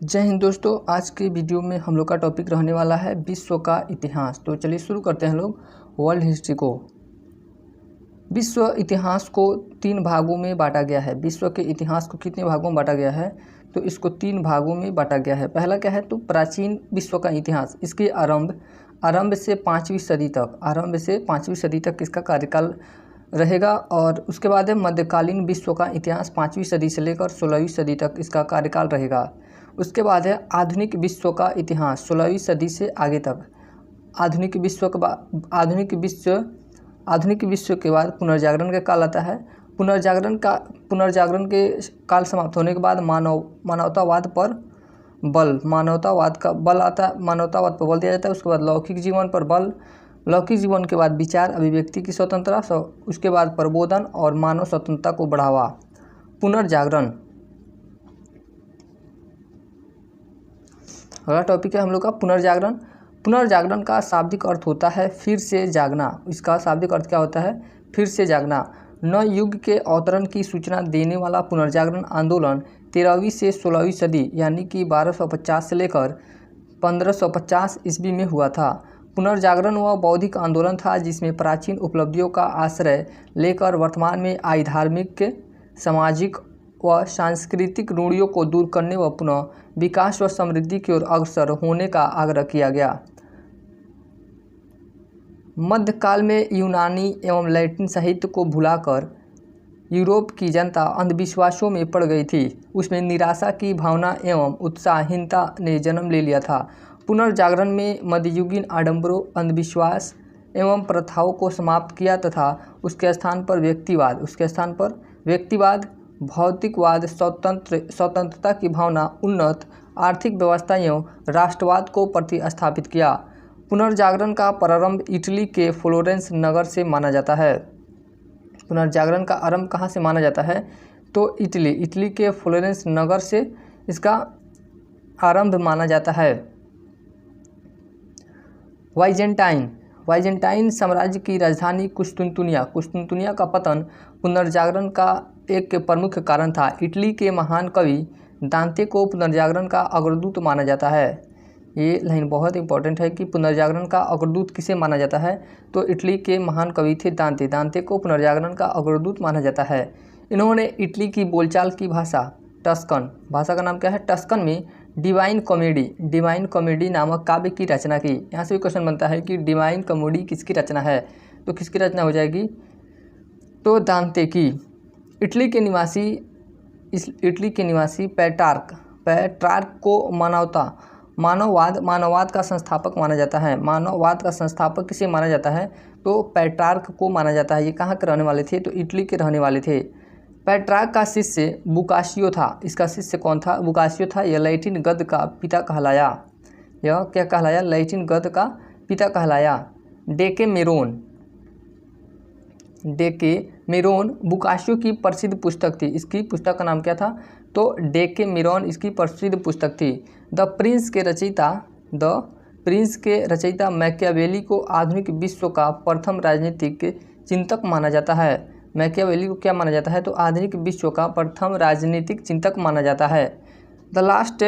जय हिंद दोस्तों। आज के वीडियो में हम लोग का टॉपिक रहने वाला है विश्व का इतिहास। तो चलिए शुरू करते हैं लोग वर्ल्ड हिस्ट्री को। विश्व इतिहास को 3 भागों में बांटा गया है। विश्व के इतिहास को कितने भागों में बांटा गया है? तो इसको 3 भागों में बांटा गया है। पहला क्या है? तो प्राचीन विश्व का इतिहास। इसके आरंभ से 5वीं सदी तक इसका कार्यकाल रहेगा। और उसके बाद है मध्यकालीन विश्व का इतिहास। 5वीं सदी से लेकर 16वीं सदी तक इसका कार्यकाल रहेगा। उसके बाद है आधुनिक विश्व का इतिहास, 16वीं सदी से आगे तक। आधुनिक विश्व के बाद पुनर्जागरण का काल आता है। पुनर्जागरण के काल समाप्त होने के बाद मानवतावाद पर बल दिया जाता है। उसके बाद लौकिक जीवन पर बल, लौकिक जीवन के बाद विचार अभिव्यक्ति की स्वतंत्रता, उसके बाद प्रबोधन और मानव स्वतंत्रता को बढ़ावा। पुनर्जागरण अगला टॉपिक है हम लोग का पुनर्जागरण। पुनर्जागरण का शाब्दिक अर्थ होता है फिर से जागना। इसका शाब्दिक अर्थ क्या होता है? फिर से जागना। नए युग के अवतरण की सूचना देने वाला पुनर्जागरण आंदोलन 13वीं से 16वीं सदी यानी कि 1250 से लेकर 1550 ईस्वी में हुआ था। पुनर्जागरण वह बौद्धिक आंदोलन था जिसमें प्राचीन उपलब्धियों का आश्रय लेकर वर्तमान में आई धार्मिक, सामाजिक व सांस्कृतिक रूढ़ियों को दूर करने व पुनः विकास व समृद्धि की ओर अग्रसर होने का आग्रह किया गया। मध्यकाल में यूनानी एवं लैटिन साहित्य को भुलाकर यूरोप की जनता अंधविश्वासों में पड़ गई थी। उसमें निराशा की भावना एवं उत्साहहीनता ने जन्म ले लिया था। पुनर्जागरण में मध्ययुगीन आडंबरों, अंधविश्वास एवं प्रथाओं को समाप्त किया तथा उसके स्थान पर व्यक्तिवाद, भौतिकवाद, स्वतंत्रता की भावना, उन्नत आर्थिक व्यवस्था एवं राष्ट्रवाद को प्रतिस्थापित किया। पुनर्जागरण का प्रारंभ इटली के फ्लोरेंस नगर से माना जाता है। पुनर्जागरण का आरंभ कहाँ से माना जाता है? तो इटली के फ्लोरेंस नगर से इसका आरंभ माना जाता है। वाइजेंटाइन साम्राज्य की राजधानी कुस्तुनतुनिया का पतन पुनर्जागरण का एक प्रमुख कारण था। इटली के महान कवि दांते को पुनर्जागरण का अग्रदूत माना जाता है। ये लाइन बहुत इंपॉर्टेंट है कि पुनर्जागरण का अग्रदूत किसे माना जाता है? तो इटली के महान कवि थे दांते को पुनर्जागरण का अग्रदूत माना जाता है। इन्होंने इटली की बोलचाल की टस्कन भाषा का नाम क्या है? टस्कन में डिवाइन कॉमेडी नामक काव्य की रचना की। यहाँ से भी क्वेश्चन बनता है कि डिवाइन कॉमेडी किसकी रचना है? तो किसकी रचना हो जाएगी? तो दांते की। इटली के निवासी पेट्रार्क को मानववाद का संस्थापक माना जाता है। मानववाद का संस्थापक किसे माना जाता है? तो पेट्रार्क को माना जाता है। ये कहाँ के रहने वाले थे? तो इटली के रहने वाले थे। पेट्रार्क का शिष्य बुकाशियो था। इसका शिष्य कौन था? बुकाशियो था। यह लैटिन गद्य का पिता कहलाया। यह क्या कहलाया? लैटिन गद्य का पिता कहलाया। डेकेमेरोन बुकाशियो की प्रसिद्ध पुस्तक थी। इसकी पुस्तक का नाम क्या था? तो डेकेमेरोन इसकी प्रसिद्ध पुस्तक थी। द प्रिंस के रचयिता मैकियावेली को आधुनिक विश्व का प्रथम राजनीतिक चिंतक माना जाता है। मैकियावेली को क्या माना जाता है? तो आधुनिक विश्व का प्रथम राजनीतिक चिंतक माना जाता है। द लास्ट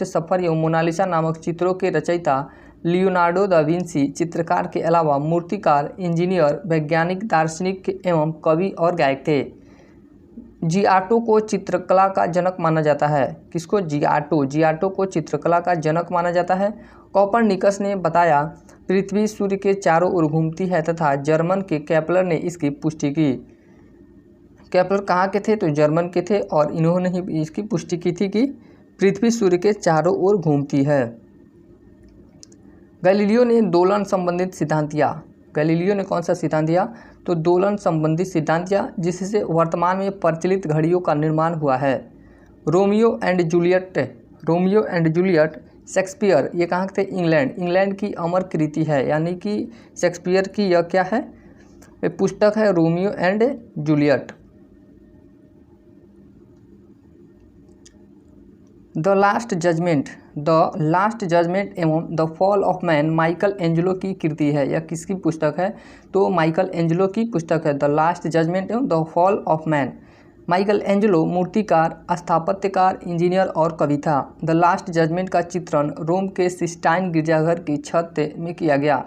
सफर एवं मोनालिसा नामक चित्रों के रचयिता लियोनार्डो दा विंसी चित्रकार के अलावा मूर्तिकार, इंजीनियर, वैज्ञानिक, दार्शनिक एवं कवि और गायक थे। जियाटो को चित्रकला का जनक माना जाता है। किसको? जियाटो को चित्रकला का जनक माना जाता है। कोपरनिकस ने बताया पृथ्वी सूर्य के चारों ओर घूमती है तथा जर्मन के केपलर ने इसकी पुष्टि की। केपलर कहाँ के थे? तो जर्मन के थे और इन्होंने ही इसकी पुष्टि की थी कि पृथ्वी सूर्य के चारों ओर घूमती है। गैलीलियो ने दोलन संबंधित सिद्धांत दिया। गैलीलियो ने कौन सा सिद्धांत दिया? तो दोलन संबंधित सिद्धांत दिया, जिससे वर्तमान में प्रचलित घड़ियों का निर्माण हुआ है। रोमियो एंड जूलियट शेक्सपियर, ये कहाँ थे? इंग्लैंड की अमर कृति है। यानी कि शेक्सपियर की यह क्या है? पुस्तक है Romeo and Juliet. The last judgement एवं the fall of man Michelangelo की कृति है। यह किसकी पुस्तक है? तो माइकल एंजेलो की पुस्तक है द लास्ट जजमेंट एवं the fall of man. Michael Angelo मूर्तिकार, स्थापत्यकार, इंजीनियर और कवि था। द लास्ट जजमेंट का चित्रण रोम के सिस्टाइन गिरजाघर की छत में किया गया।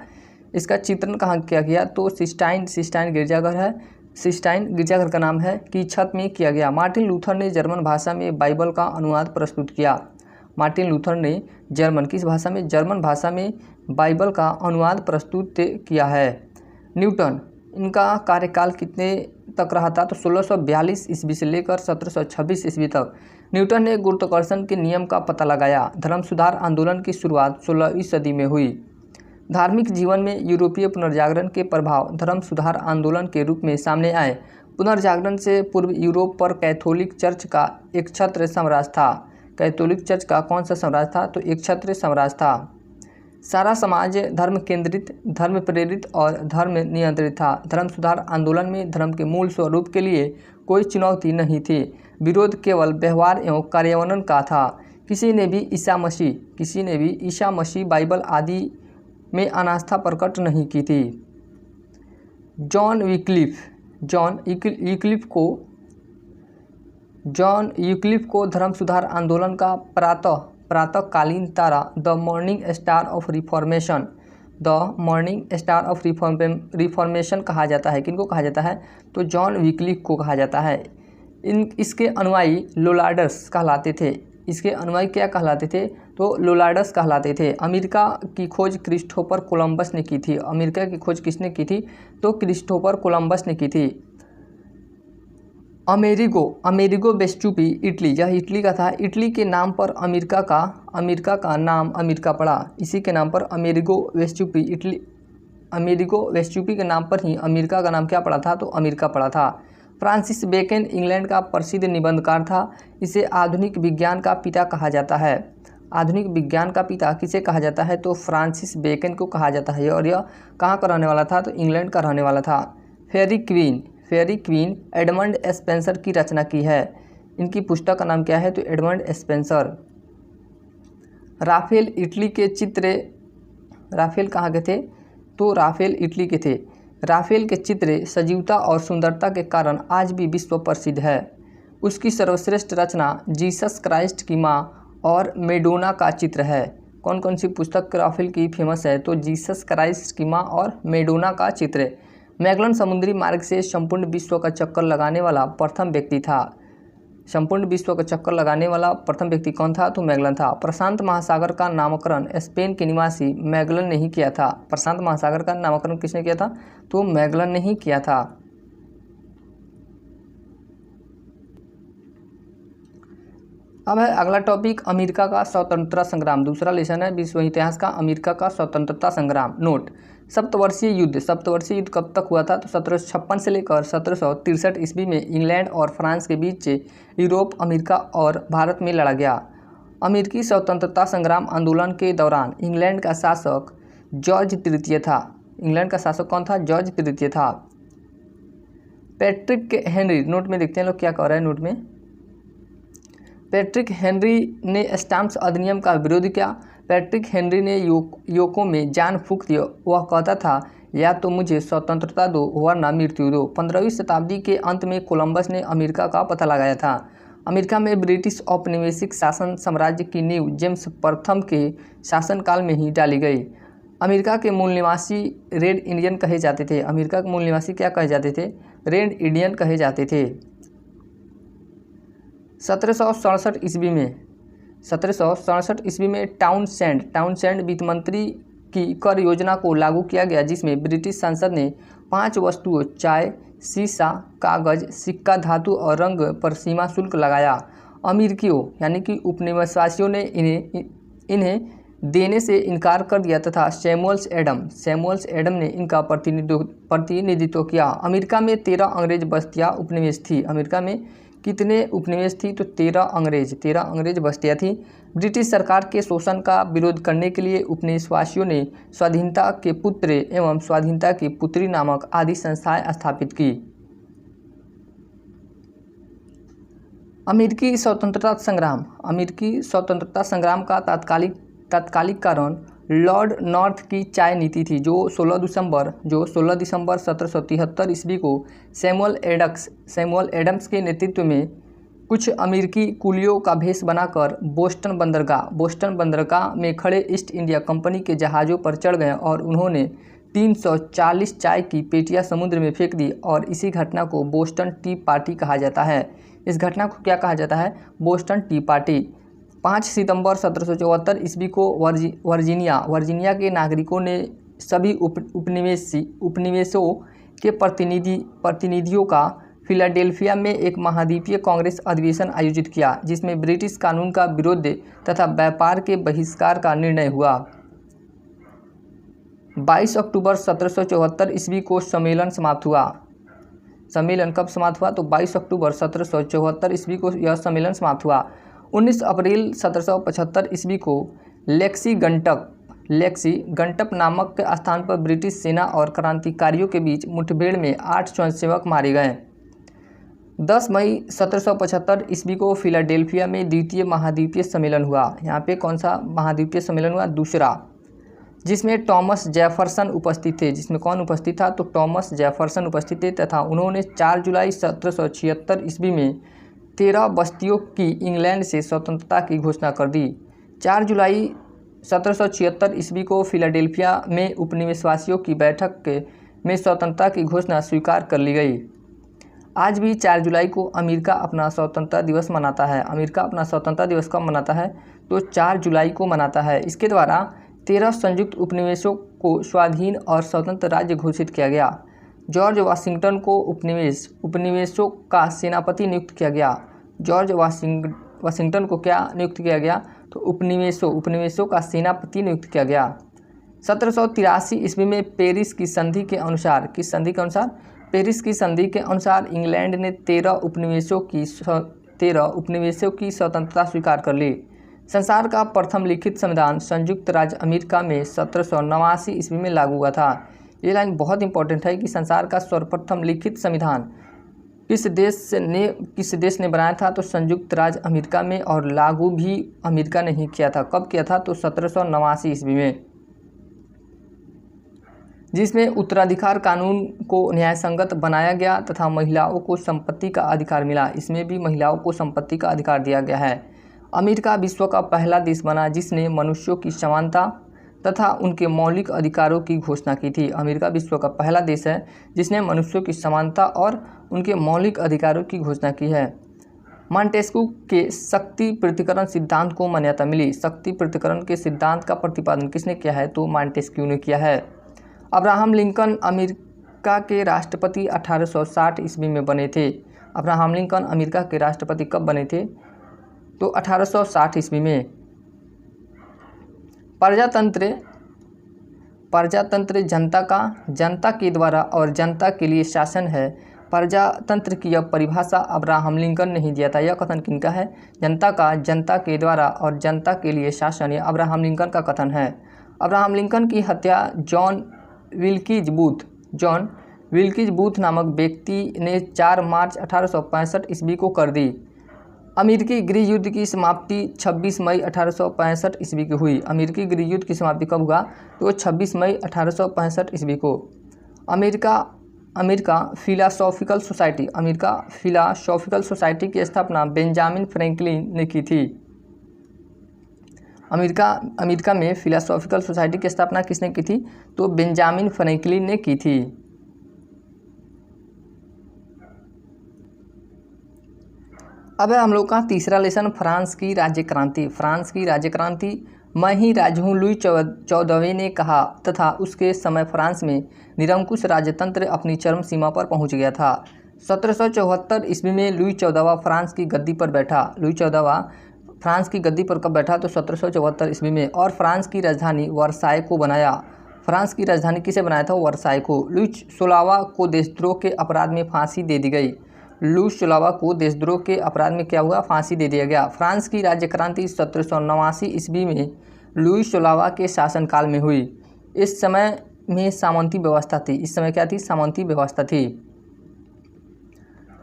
इसका चित्रण कहाँ किया गया? तो सिस्टाइन गिरजाघर है, सिस्टाइन गिरजाघर का नाम है, की छत में किया गया। मार्टिन लूथर ने जर्मन भाषा में बाइबल का अनुवाद प्रस्तुत किया। मार्टिन लूथर ने जर्मन भाषा में बाइबल का अनुवाद प्रस्तुत किया है। न्यूटन, इनका कार्यकाल कितने तक रहा था? तो 1642 ईस्वी से लेकर 1726 ईस्वी तक न्यूटन ने गुरुत्वाकर्षण के नियम का पता लगाया। धर्म सुधार आंदोलन की शुरुआत 16वीं सदी में हुई। धार्मिक जीवन में यूरोपीय पुनर्जागरण के प्रभाव धर्म सुधार आंदोलन के रूप में सामने आए। पुनर्जागरण से पूर्व यूरोप पर कैथोलिक चर्च का एक छत्र साम्राज्य था। कैथोलिक चर्च का कौन सा साम्राज्य था? तो एक छत्र साम्राज्य था। सारा समाज धर्म केंद्रित, धर्म प्रेरित और धर्म नियंत्रित था। धर्म सुधार आंदोलन में धर्म के मूल स्वरूप के लिए कोई चुनौती नहीं थी। विरोध केवल व्यवहार एवं कार्यान्वयन का था। किसी ने भी ईसा मसीह बाइबल आदि में अनास्था प्रकट नहीं की थी। जॉन यूक्लिफ को धर्म सुधार आंदोलन का प्रातःकालीन तारा, the morning star of reformation कहा जाता है। किनको कहा जाता है? तो जॉन विक्लिफ को कहा जाता है। इसके अनुयायी लोलार्डस कहलाते थे। इसके अनुयायी क्या कहलाते थे? तो लोलार्डस कहलाते थे। अमेरिका की खोज क्रिस्टोफर कोलंबस ने की थी। अमेरिका की खोज किसने की थी? तो क्रिस्टोफर कोलंबस ने की थी। अमेरिगो वेस्पुची, इटली, यह इटली का था। इटली के नाम पर अमेरिका का नाम अमेरिका पड़ा। इसी के नाम पर अमेरिगो वेस्पुची के नाम पर ही अमेरिका का नाम क्या पड़ा था? तो अमेरिका पड़ा था। फ्रांसिस बेकन इंग्लैंड का प्रसिद्ध निबंधकार था। इसे आधुनिक विज्ञान का पिता कहा जाता है। आधुनिक विज्ञान का पिता किसे कहा जाता है? तो फ्रांसिस बेकन को कहा जाता है। और यह कहाँ का रहने वाला था? तो इंग्लैंड का रहने वाला था। फेयरी क्वीन एडमंड स्पेंसर की रचना की है। इनकी पुस्तक का नाम क्या है? तो एडमंड स्पेंसर। राफेल कहाँ के थे? तो राफेल इटली के थे। राफेल के चित्र सजीवता और सुंदरता के कारण आज भी विश्व प्रसिद्ध है। उसकी सर्वश्रेष्ठ रचना जीसस क्राइस्ट की माँ और मेडोना का चित्र है। कौन कौन सी पुस्तक राफेल की फेमस है? तो जीसस क्राइस्ट की माँ और मेडोना का चित्र। मैगलन समुद्री मार्ग से संपूर्ण विश्व का चक्कर लगाने वाला प्रथम व्यक्ति था। संपूर्ण विश्व का चक्कर लगाने वाला प्रथम व्यक्ति कौन था? तो मैगलन था। प्रशांत महासागर का नामकरण स्पेन के निवासी मैगलन ने ही किया था। प्रशांत महासागर का नामकरण किसने किया था? तो मैगलन ने ही किया था। अब है अगला टॉपिक, अमेरिका का स्वतंत्रता संग्राम। दूसरा लेसन है विश्व इतिहास का, अमेरिका का स्वतंत्रता संग्राम। नोट, सप्तवर्षीय युद्ध कब तक हुआ था? तो 1756 से लेकर 1763 ईस्वी में इंग्लैंड और फ्रांस के बीच यूरोप, अमेरिका और भारत में लड़ा गया। अमेरिकी स्वतंत्रता संग्राम आंदोलन के दौरान इंग्लैंड का शासक जॉर्ज तृतीय था। इंग्लैंड का शासक कौन था? जॉर्ज तृतीय था। पैट्रिक हेनरी, नोट में देखते हैं लोग क्या कह रहे हैं नोट में। पैट्रिक हेनरी ने स्टाम्प्स अधिनियम का विरोध किया। पैट्रिक हेनरी ने योकों में जान फूंक दी। वह कहता था, या तो मुझे स्वतंत्रता दो वरना मृत्यु दो। 15वीं शताब्दी के अंत में कोलंबस ने अमेरिका का पता लगाया था। अमेरिका में ब्रिटिश औपनिवेशिक शासन साम्राज्य की नींव जेम्स प्रथम के शासनकाल में ही डाली गई। अमेरिका के मूल निवासी रेड इंडियन कहे जाते थे। अमेरिका के मूल निवासी क्या कहे जाते थे? रेड इंडियन कहे जाते थे। 1767 ईस्वी में टाउनसेंड वित्त मंत्री की कर योजना को लागू किया गया, जिसमें ब्रिटिश संसद ने 5 वस्तुओं चाय, सीसा, कागज, सिक्का, धातु और रंग पर सीमा शुल्क लगाया। अमेरिकियों यानी कि उपनिवेशवासियों ने इन्हें देने से इनकार कर दिया तथा सैमुअल एडम ने इनका प्रतिनिधित्व किया। अमेरिका में 13 अंग्रेज बस्तियां उपनिवेश थी। अमेरिका में कितने उपनिवेश थी? तो 13 अंग्रेज बस्तियां थी। ब्रिटिश सरकार के शोषण का विरोध करने के लिए उपनिवेशवासियों ने स्वाधीनता के पुत्र एवं स्वाधीनता की पुत्री नामक आदि संस्थाएं स्थापित की। अमेरिकी स्वतंत्रता संग्राम का तात्कालिक कारण लॉर्ड नॉर्थ की चाय नीति थी, जो 16 दिसंबर 1773 ईस्वी को सैमुअल एडम्स के नेतृत्व में कुछ अमेरिकी कुलियों का भेष बनाकर बोस्टन बंदरगाह में खड़े ईस्ट इंडिया कंपनी के जहाज़ों पर चढ़ गए और उन्होंने 340 चाय की पेटियां समुद्र में फेंक दी और इसी घटना को बोस्टन टी पार्टी कहा जाता है। इस घटना को क्या कहा जाता है? Boston T party. 5 सितंबर 1774 ईस्वी को वर्जीनिया के नागरिकों ने सभी उपनिवेशों के प्रतिनिधियों का फिलाडेल्फिया में एक महाद्वीपीय कांग्रेस अधिवेशन आयोजित किया, जिसमें ब्रिटिश कानून का विरोध तथा व्यापार के बहिष्कार का निर्णय हुआ। 22 अक्टूबर 1774 ईस्वी को सम्मेलन समाप्त हुआ। सम्मेलन कब समाप्त हुआ? तो 22 अक्टूबर 1774 ईस्वी को यह सम्मेलन समाप्त हुआ। 19 अप्रैल 1775 ईस्वी को लेक्सी-गंटप नामक स्थान पर ब्रिटिश सेना और क्रांतिकारियों के बीच मुठभेड़ में 8 स्वयंसेवक मारे गए। 10 मई 1775 ईस्वी को फिलाडेल्फिया में द्वितीय महाद्वीपीय सम्मेलन हुआ। यहाँ पे कौन सा महाद्वीपीय सम्मेलन हुआ? दूसरा, जिसमें टॉमस जेफरसन उपस्थित थे। जिसमें कौन उपस्थित था? तो टॉमस जेफरसन उपस्थित थे तथा उन्होंने 4 जुलाई 1776 ईस्वी में 13 बस्तियों की इंग्लैंड से स्वतंत्रता की घोषणा कर दी। 4 जुलाई 1776 ईस्वी को फिलाडेल्फिया में उपनिवेशवासियों की बैठक में स्वतंत्रता की घोषणा स्वीकार कर ली गई। आज भी 4 जुलाई को अमेरिका अपना स्वतंत्रता दिवस मनाता है। अमेरिका अपना स्वतंत्रता दिवस कब मनाता है? तो 4 जुलाई को मनाता है। इसके द्वारा 13 संयुक्त उपनिवेशों को स्वाधीन और स्वतंत्र राज्य घोषित किया गया। जॉर्ज वाशिंगटन को उपनिवेशों का सेनापति नियुक्त किया गया। जॉर्ज वाशिंगटन को क्या नियुक्त किया गया? तो उपनिवेशों का सेनापति नियुक्त किया गया। 1783 ईस्वी में पेरिस की संधि के अनुसार, किस संधि के अनुसार? पेरिस की संधि के अनुसार इंग्लैंड ने 13 उपनिवेशों की स्वतंत्रता स्वीकार कर ली। संसार का प्रथम लिखित संविधान संयुक्त राज्य अमेरिका में 1789 ईस्वी में लागू हुआ था। ये लाइन बहुत इंपॉर्टेंट है कि संसार का सर्वप्रथम लिखित संविधान किस देश ने बनाया था? तो संयुक्त राज्य अमेरिका में, और लागू भी अमेरिका ने ही किया था। कब किया था? तो 1789 ईस्वी में, जिसमें उत्तराधिकार कानून को न्यायसंगत बनाया गया तथा महिलाओं को संपत्ति का अधिकार मिला। इसमें भी महिलाओं को संपत्ति का अधिकार दिया गया है। अमेरिका विश्व का पहला देश बना जिसने मनुष्यों की समानता तथा उनके मौलिक अधिकारों की घोषणा की थी। अमेरिका विश्व का पहला देश है जिसने मनुष्यों की समानता और उनके मौलिक अधिकारों की घोषणा की है। मॉन्टेस्क्यू के शक्ति पृथक्करण सिद्धांत को मान्यता मिली। शक्ति पृथक्करण के सिद्धांत का प्रतिपादन किसने किया है? तो मॉन्टेस्क्यू ने किया है। अब्राहम लिंकन अमेरिका के राष्ट्रपति 1860 ईस्वी में बने थे। अब्राहम लिंकन अमेरिका के राष्ट्रपति कब बने थे? तो 1860 ईस्वी में। प्रजातंत्र जनता के द्वारा और जनता के लिए शासन है। प्रजातंत्र की यह परिभाषा अब्राहम लिंकन ने ही दिया था। यह कथन किनका है? जनता के द्वारा और जनता के लिए शासन, यह अब्राहम लिंकन का कथन है। अब्राहम लिंकन की हत्या जॉन विल्किज बूथ नामक व्यक्ति ने 4 मार्च 1865 ईस्वी को कर दी। अमेरिकी गृह युद्ध की समाप्ति 26 मई 1865 ईस्वी की हुई। अमेरिकी गृह युद्ध की समाप्ति कब हुआ? तो 26 मई 1865 ईस्वी को। अमेरिका फिलासॉफिकल सोसाइटी की स्थापना बेंजामिन फ्रैंकलिन ने की थी। अमेरिका में फिलासॉफिकल सोसाइटी की स्थापना किसने की थी? तो बेंजामिन फ्रैंकलिन ने की थी। अब है हम लोग का तीसरा लेसन, फ्रांस की राज्य क्रांति। मैं ही राजा हूँ, लुई 14वें ने कहा तथा उसके समय फ्रांस में निरंकुश राजतंत्र अपनी चरम सीमा पर पहुँच गया था। 1774 ईस्वी में लुई 14वां फ्रांस की गद्दी पर बैठा। लुई 14वां फ्रांस की गद्दी पर कब बैठा? तो 1774 ईस्वी में, और फ्रांस की राजधानी वर्साय को बनाया। फ्रांस की राजधानी किसे बनाया था? वर्साय को। लुई 16वां को देशद्रोह के अपराध में फांसी दे दी गई। लुई 16वां को देशद्रोह के अपराध में क्या हुआ? फांसी दे दिया गया। फ्रांस की राज्य क्रांति 1789 ईस्वी में लुई 16वां के शासनकाल में हुई। इस समय में सामंती व्यवस्था थी। इस समय क्या थी? सामंती व्यवस्था थी।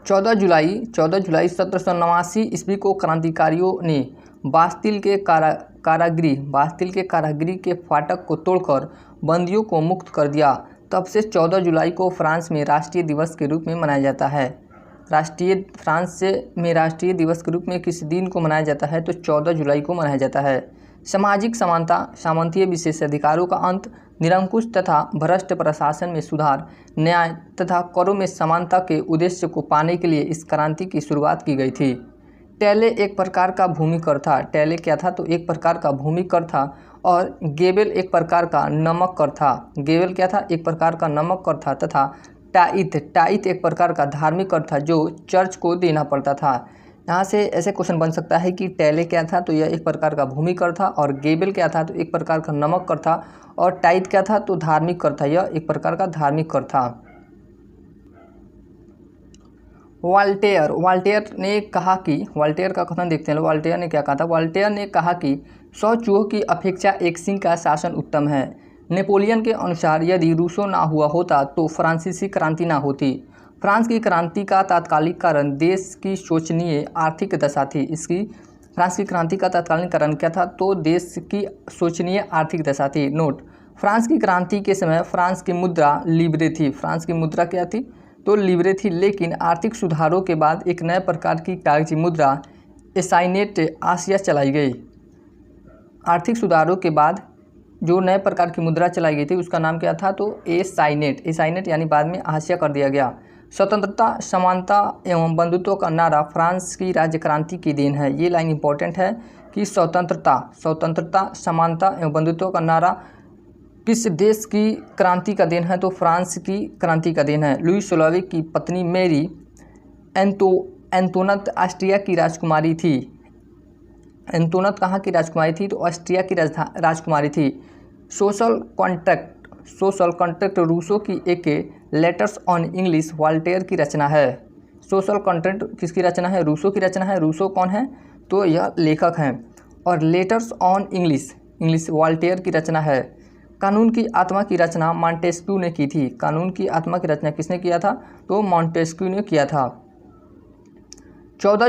14 जुलाई 1789 ईस्वी को क्रांतिकारियों ने बास्तिल के कारागृह के फाटक को तोड़कर बंदियों को मुक्त कर दिया। तब से 14 जुलाई को फ्रांस में राष्ट्रीय दिवस के रूप में मनाया जाता है। फ्रांस में राष्ट्रीय दिवस के रूप में किस दिन को मनाया जाता है? तो 14 जुलाई को मनाया जाता है। सामाजिक समानता, सामंतीय विशेषाधिकारों का अंत, निरंकुश तथा भ्रष्ट प्रशासन में सुधार, न्याय तथा करों में समानता के उद्देश्य को पाने के लिए इस क्रांति की शुरुआत की गई थी। टैले एक प्रकार का भूमिकर था। टैले क्या था? तो एक प्रकार का भूमिकर था। और गेबेल एक प्रकार का नमक कर था। गेबेल क्या था? एक प्रकार का नमक कर था। तथा टाइथ एक प्रकार का धार्मिक कर था जो चर्च को देना पड़ता था। यहाँ से ऐसे क्वेश्चन बन सकता है कि टैले क्या था? तो यह एक प्रकार का भूमि कर था। और गेबेल क्या था? तो एक प्रकार का नमक कर था। और टाइथ क्या था? तो धार्मिक कर था। यह एक प्रकार का धार्मिक कर था। वॉल्टेयर ने कहा कि, वॉल्टेयर का कथन देखते हैं। वॉल्टेयर ने क्या कहा था? वॉल्टेयर ने कहा कि 100 चूहों की अपेक्षा एक सिंह का शासन उत्तम है। नेपोलियन के अनुसार यदि रूसो ना हुआ होता तो फ्रांसीसी क्रांति ना होती। फ्रांस की क्रांति का तात्कालिक कारण देश की शोचनीय आर्थिक दशा थी। फ्रांस की क्रांति का तात्कालिक कारण क्या था? तो देश की शोचनीय आर्थिक दशा थी। नोट, फ्रांस की क्रांति के समय फ्रांस की मुद्रा लिब्रे थी। फ्रांस की मुद्रा क्या थी? तो लिब्रे थी। लेकिन आर्थिक सुधारों के बाद एक नए प्रकार की कागजी मुद्रा एसाइनेट आसिया चलाई गई। आर्थिक सुधारों के बाद जो नए प्रकार की मुद्रा चलाई गई थी उसका नाम क्या था? तो एसाइनेट यानी बाद में आसिया कर दिया गया। स्वतंत्रता, समानता एवं बंधुत्व का नारा फ्रांस की राज्य क्रांति की देन है। ये लाइन इंपॉर्टेंट है कि स्वतंत्रता, समानता एवं बंधुत्व का नारा किस देश की क्रांति का देन है? तो फ्रांस की क्रांति का देन है। लुई सोलहवें की पत्नी मैरी एंतोनत ऑस्ट्रिया की राजकुमारी थी। एंतोनत कहाँ की राजकुमारी थी? तो ऑस्ट्रिया की राजकुमारी थी। सोशल कॉन्ट्रैक्ट रूसो की एक लेटर्स ऑन इंग्लिश वॉल्टेयर की रचना है। सोशल कॉन्ट्रैक्ट किसकी रचना है? रूसो की रचना है। रूसो कौन है? तो यह लेखक हैं। और लेटर्स ऑन इंग्लिश वॉल्टेयर की रचना है। कानून की आत्मा की रचना मॉन्टेस्क्यू ने की थी। कानून की आत्मा की रचना किसने किया था? तो मॉन्टेस्क्यू ने किया था। 14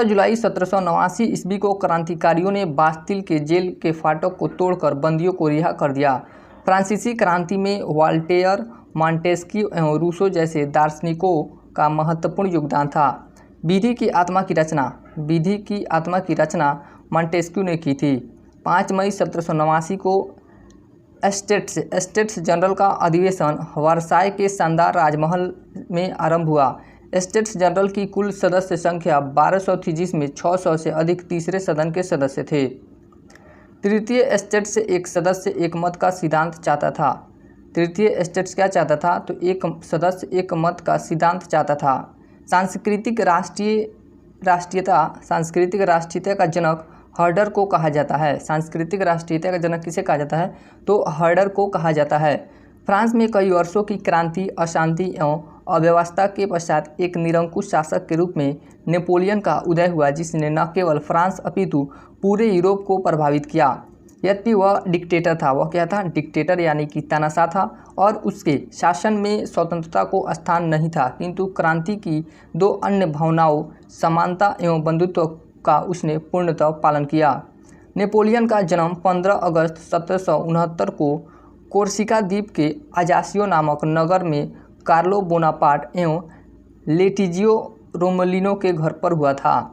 जुलाई 1789 ईस्वी को क्रांतिकारियों ने बास्तिल के जेल के फाटक को तोड़कर बंदियों को रिहा कर दिया। फ्रांसीसी क्रांति में वॉल्टेयर, मॉन्टेस्क्यू एवं रूसो जैसे दार्शनिकों का महत्वपूर्ण योगदान था। विधि की आत्मा की रचना मॉन्टेस्क्यू ने की थी। 5 मई 1789 को एस्टेट्स जनरल का अधिवेशन वर्साय के शानदार राजमहल में आरंभ हुआ। एस्टेट्स जनरल की कुल सदस्य संख्या 1200 थी, जिसमें 600 से अधिक तीसरे सदन के सदस्य थे। तृतीय एस्टेट्स एक सदस्य एक मत का सिद्धांत चाहता था। तृतीय एस्टेट्स क्या चाहता था? तो एक सदस्य एक मत का सिद्धांत चाहता था। सांस्कृतिक राष्ट्रीयता का जनक हर्डर को कहा जाता है। सांस्कृतिक राष्ट्रीयता का जनक किसे कहा जाता है? तो हर्डर को कहा जाता है। फ्रांस में कई वर्षों की क्रांति, अशांति एवं अव्यवस्था के पश्चात एक निरंकुश शासक के रूप में नेपोलियन का उदय हुआ, जिसने न केवल फ्रांस अपितु पूरे यूरोप को प्रभावित किया। यद्यपि वह डिक्टेटर था। वह क्या था? डिक्टेटर यानी कि तानाशाह था। और उसके शासन में स्वतंत्रता को स्थान नहीं था, किंतु क्रांति की 2 अन्य भावनाओं समानता एवं बंधुत्व का उसने पूर्णतः पालन किया। नेपोलियन का जन्म 15 अगस्त 1769 को कोर्सिका द्वीप के अजासियो नामक नगर में कार्लो बोनापार्ट एवं लेटिजियो रोमलिनो के घर पर हुआ था।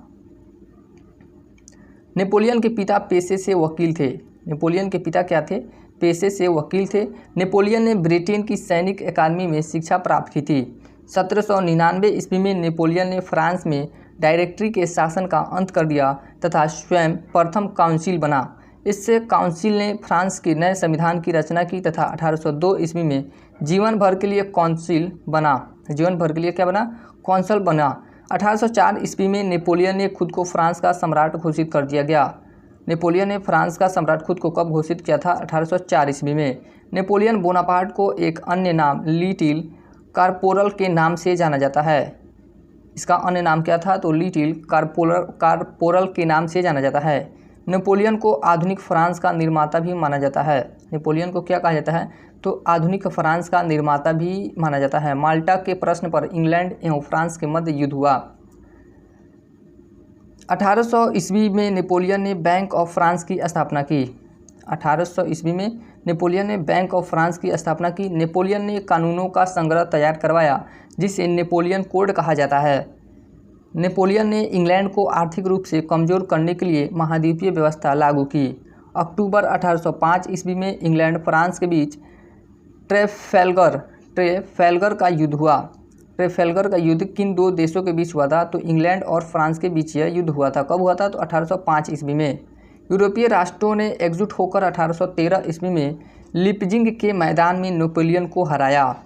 नेपोलियन के पिता पेशे से वकील थे। नेपोलियन के पिता क्या थे? पेशे से वकील थे। नेपोलियन ने ब्रिटेन की सैनिक अकादमी में शिक्षा प्राप्त की थी। 1799 ईस्वी में नेपोलियन ने फ्रांस में डायरेक्टरी के शासन का अंत कर दिया तथा स्वयं प्रथम काउंसिल बना। इससे काउंसिल ने फ्रांस के नए संविधान की रचना की तथा 1802 ईस्वी में जीवन भर के लिए कौंसिल बना। जीवन भर के लिए क्या बना? कौंसल बना। 1804 ईस्वी में नेपोलियन ने खुद को फ्रांस का सम्राट घोषित कर दिया गया। नेपोलियन ने फ्रांस का सम्राट खुद को कब घोषित किया था? 1804 ईस्वी में। नेपोलियन बोनापार्ट को एक अन्य नाम लिटिल कार्पोरल के नाम से जाना जाता है। इसका अन्य नाम क्या था? तो लिटिल कार्पोरल के नाम से जाना जाता है। नेपोलियन को आधुनिक फ्रांस का निर्माता भी माना जाता है। नेपोलियन को क्या कहा जाता है? तो आधुनिक फ्रांस का निर्माता भी माना जाता है। माल्टा के प्रश्न पर इंग्लैंड एवं फ्रांस के मध्य युद्ध हुआ। 1800 ईस्वी में नेपोलियन ने बैंक ऑफ फ्रांस की स्थापना की। 1800 ईस्वी में नेपोलियन ने बैंक ऑफ फ्रांस की स्थापना की। नेपोलियन ने कानूनों का संग्रह तैयार करवाया जिसे नेपोलियन कोड कहा जाता है। नेपोलियन ने इंग्लैंड को आर्थिक रूप से कमज़ोर करने के लिए महाद्वीपीय व्यवस्था लागू की। अक्टूबर 1805 ईस्वी में इंग्लैंड फ्रांस के बीच ट्रेफेलगर का युद्ध हुआ। ट्रेफेलगर का युद्ध किन दो देशों के बीच हुआ था? तो इंग्लैंड और फ्रांस के बीच यह युद्ध हुआ था। कब हुआ था? तो 1805 ईस्वी में। यूरोपीय राष्ट्रों ने एकजुट होकर 1813 ईस्वी में लिपजिंग के मैदान में नेपोलियन को हराया।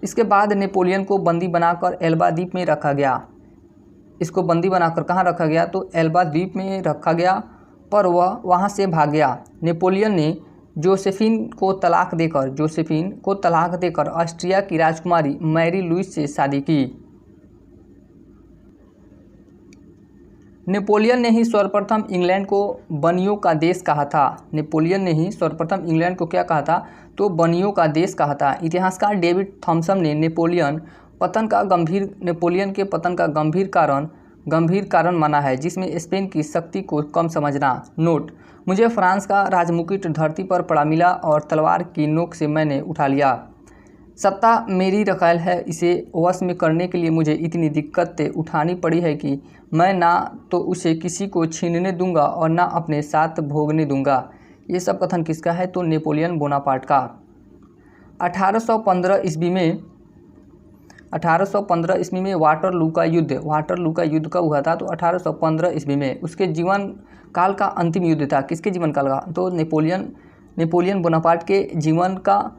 इसके बाद नेपोलियन को बंदी बनाकर एल्बा द्वीप में रखा गया। इसको बंदी बनाकर कहाँ रखा गया? तो एल्बा द्वीप में रखा गया, पर वह वहाँ से भाग गया। नेपोलियन ने जोसेफिन को तलाक देकर ऑस्ट्रिया की राजकुमारी मैरी लुइस से शादी की। नेपोलियन ने ही सर्वप्रथम इंग्लैंड को बनियों का देश कहा था। नेपोलियन ने ही सर्वप्रथम इंग्लैंड को क्या कहा था? तो बनियों का देश कहा था। इतिहासकार डेविड थॉमसन ने नेपोलियन के पतन का गंभीर कारण माना है, जिसमें स्पेन की शक्ति को कम समझना। नोट: मुझे फ्रांस का राजमुकुट धरती पर पड़ा मिला और तलवार की नोक से मैंने उठा लिया। सत्ता मेरी रखैल है, इसे वश में करने के लिए मुझे इतनी दिक्कतें उठानी पड़ी है कि मैं ना तो उसे किसी को छीनने दूंगा और ना अपने साथ भोगने दूंगा। ये सब कथन किसका है? तो नेपोलियन बोनापार्ट का। 1815 ईस्वी में वाटरलू का युद्ध कब हुआ था? तो 1815 ईस्वी में। उसके जीवन काल का अंतिम युद्ध था। किसके जीवन काल का? तो नेपोलियन बोनापार्ट के जीवन का